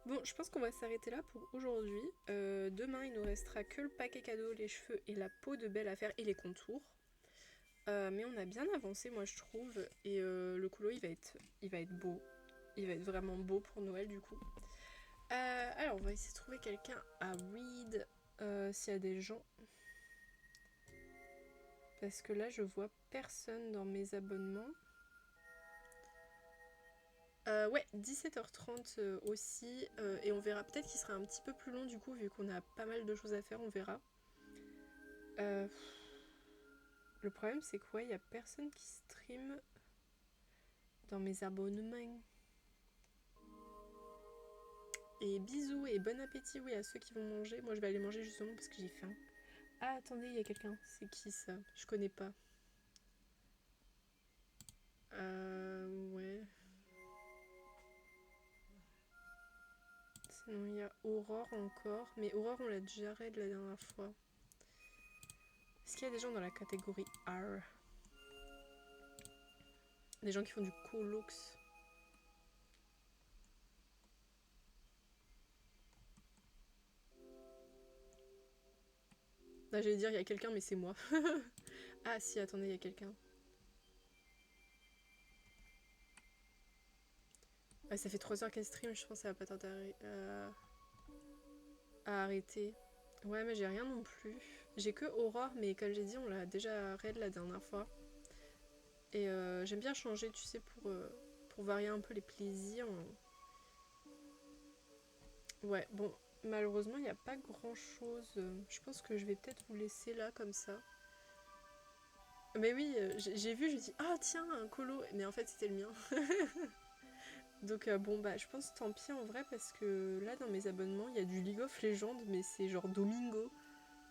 S1: Bon, je pense qu'on va s'arrêter là pour aujourd'hui. Demain, il nous restera que le paquet cadeau, les cheveux et la peau de Belle à faire et les contours. Mais on a bien avancé, moi je trouve. Et le colo, il va être beau. Il va être vraiment beau pour Noël du coup. Alors, on va essayer de trouver quelqu'un à read. S'il y a des gens. Parce que là, je vois personne dans mes abonnements. Ouais, 17h30 aussi. Et on verra. Peut-être qu'il sera un petit peu plus long du coup, vu qu'on a pas mal de choses à faire, on verra. Euh, le problème, c'est que ouais, il y a personne qui stream dans mes abonnements. Et bisous et bon appétit, oui, à ceux qui vont manger. Moi, je vais aller manger justement parce que j'ai faim. Ah, attendez, il y a quelqu'un. C'est qui ça? Je connais pas. Ouais. Sinon, il y a Aurore encore. Mais Aurore, on l'a déjà raid la dernière fois. Est-ce qu'il y a des gens dans la catégorie R? Des gens qui font du colox? Là, j'allais dire, il y a quelqu'un, mais c'est moi. Ah, si, attendez, il y a quelqu'un. Ah, ça fait 3 heures qu'elle stream, je pense que ça va pas tarder à arrêter. Ouais, mais j'ai rien non plus. J'ai que Aurore, mais comme j'ai dit, on l'a déjà raid la dernière fois. Et j'aime bien changer, tu sais, pour varier un peu les plaisirs. Ouais, bon, malheureusement, il n'y a pas grand-chose. Je pense que je vais peut-être vous laisser là, comme ça. Mais oui, j'ai vu, je me dis, ah tiens, un colo. Mais en fait, c'était le mien. Donc bon, bah je pense tant pis en vrai, parce que là, dans mes abonnements, il y a du League of Legends, mais c'est genre Domingo.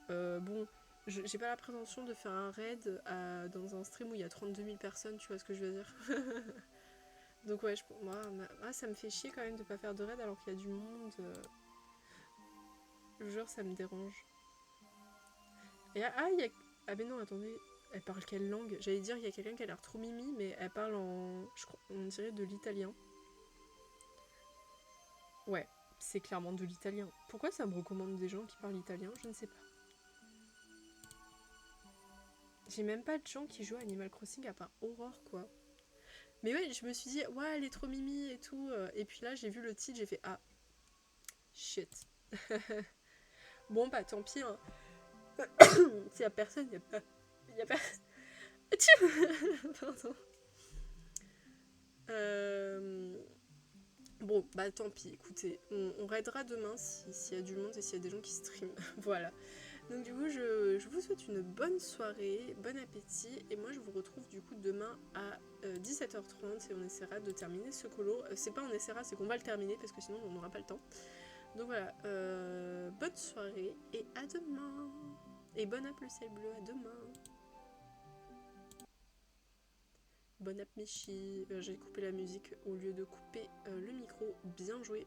S1: Bon, j'ai pas la prétention de faire un raid dans un stream où il y a 32 000 personnes, tu vois ce que je veux dire. Donc ouais, moi, ça me fait chier quand même de pas faire de raid alors qu'il y a du monde. Genre, ça me dérange. Et il y a... Ah mais non, attendez, elle parle quelle langue? J'allais dire, il y a quelqu'un qui a l'air trop mimi, mais elle parle en... Je crois, on dirait de l'italien. Ouais, c'est clairement de l'italien. Pourquoi ça me recommande des gens qui parlent italien? Je ne sais pas. J'ai même pas de gens qui jouent à Animal Crossing à part Aurore, quoi. Mais ouais, je me suis dit, ouais, elle est trop mimi et tout. Et puis là, j'ai vu le titre, j'ai fait, ah, shit. Bon, bah tant pis, hein. S'il y a personne, il y a pas... Il y a pas... Pardon. Bon, bah tant pis, écoutez, on raidera demain s'il y a du monde et s'il y a des gens qui streament. Voilà. Donc du coup, je vous souhaite une bonne soirée, bon appétit, et moi je vous retrouve du coup demain à 17h30 et on essaiera de terminer ce colo. C'est pas on essaiera, c'est qu'on va le terminer parce que sinon on n'aura pas le temps. Donc voilà, bonne soirée et à demain. Et bon app le ciel bleu, à demain. Bon app Michi, j'ai coupé la musique au lieu de couper le micro, bien joué.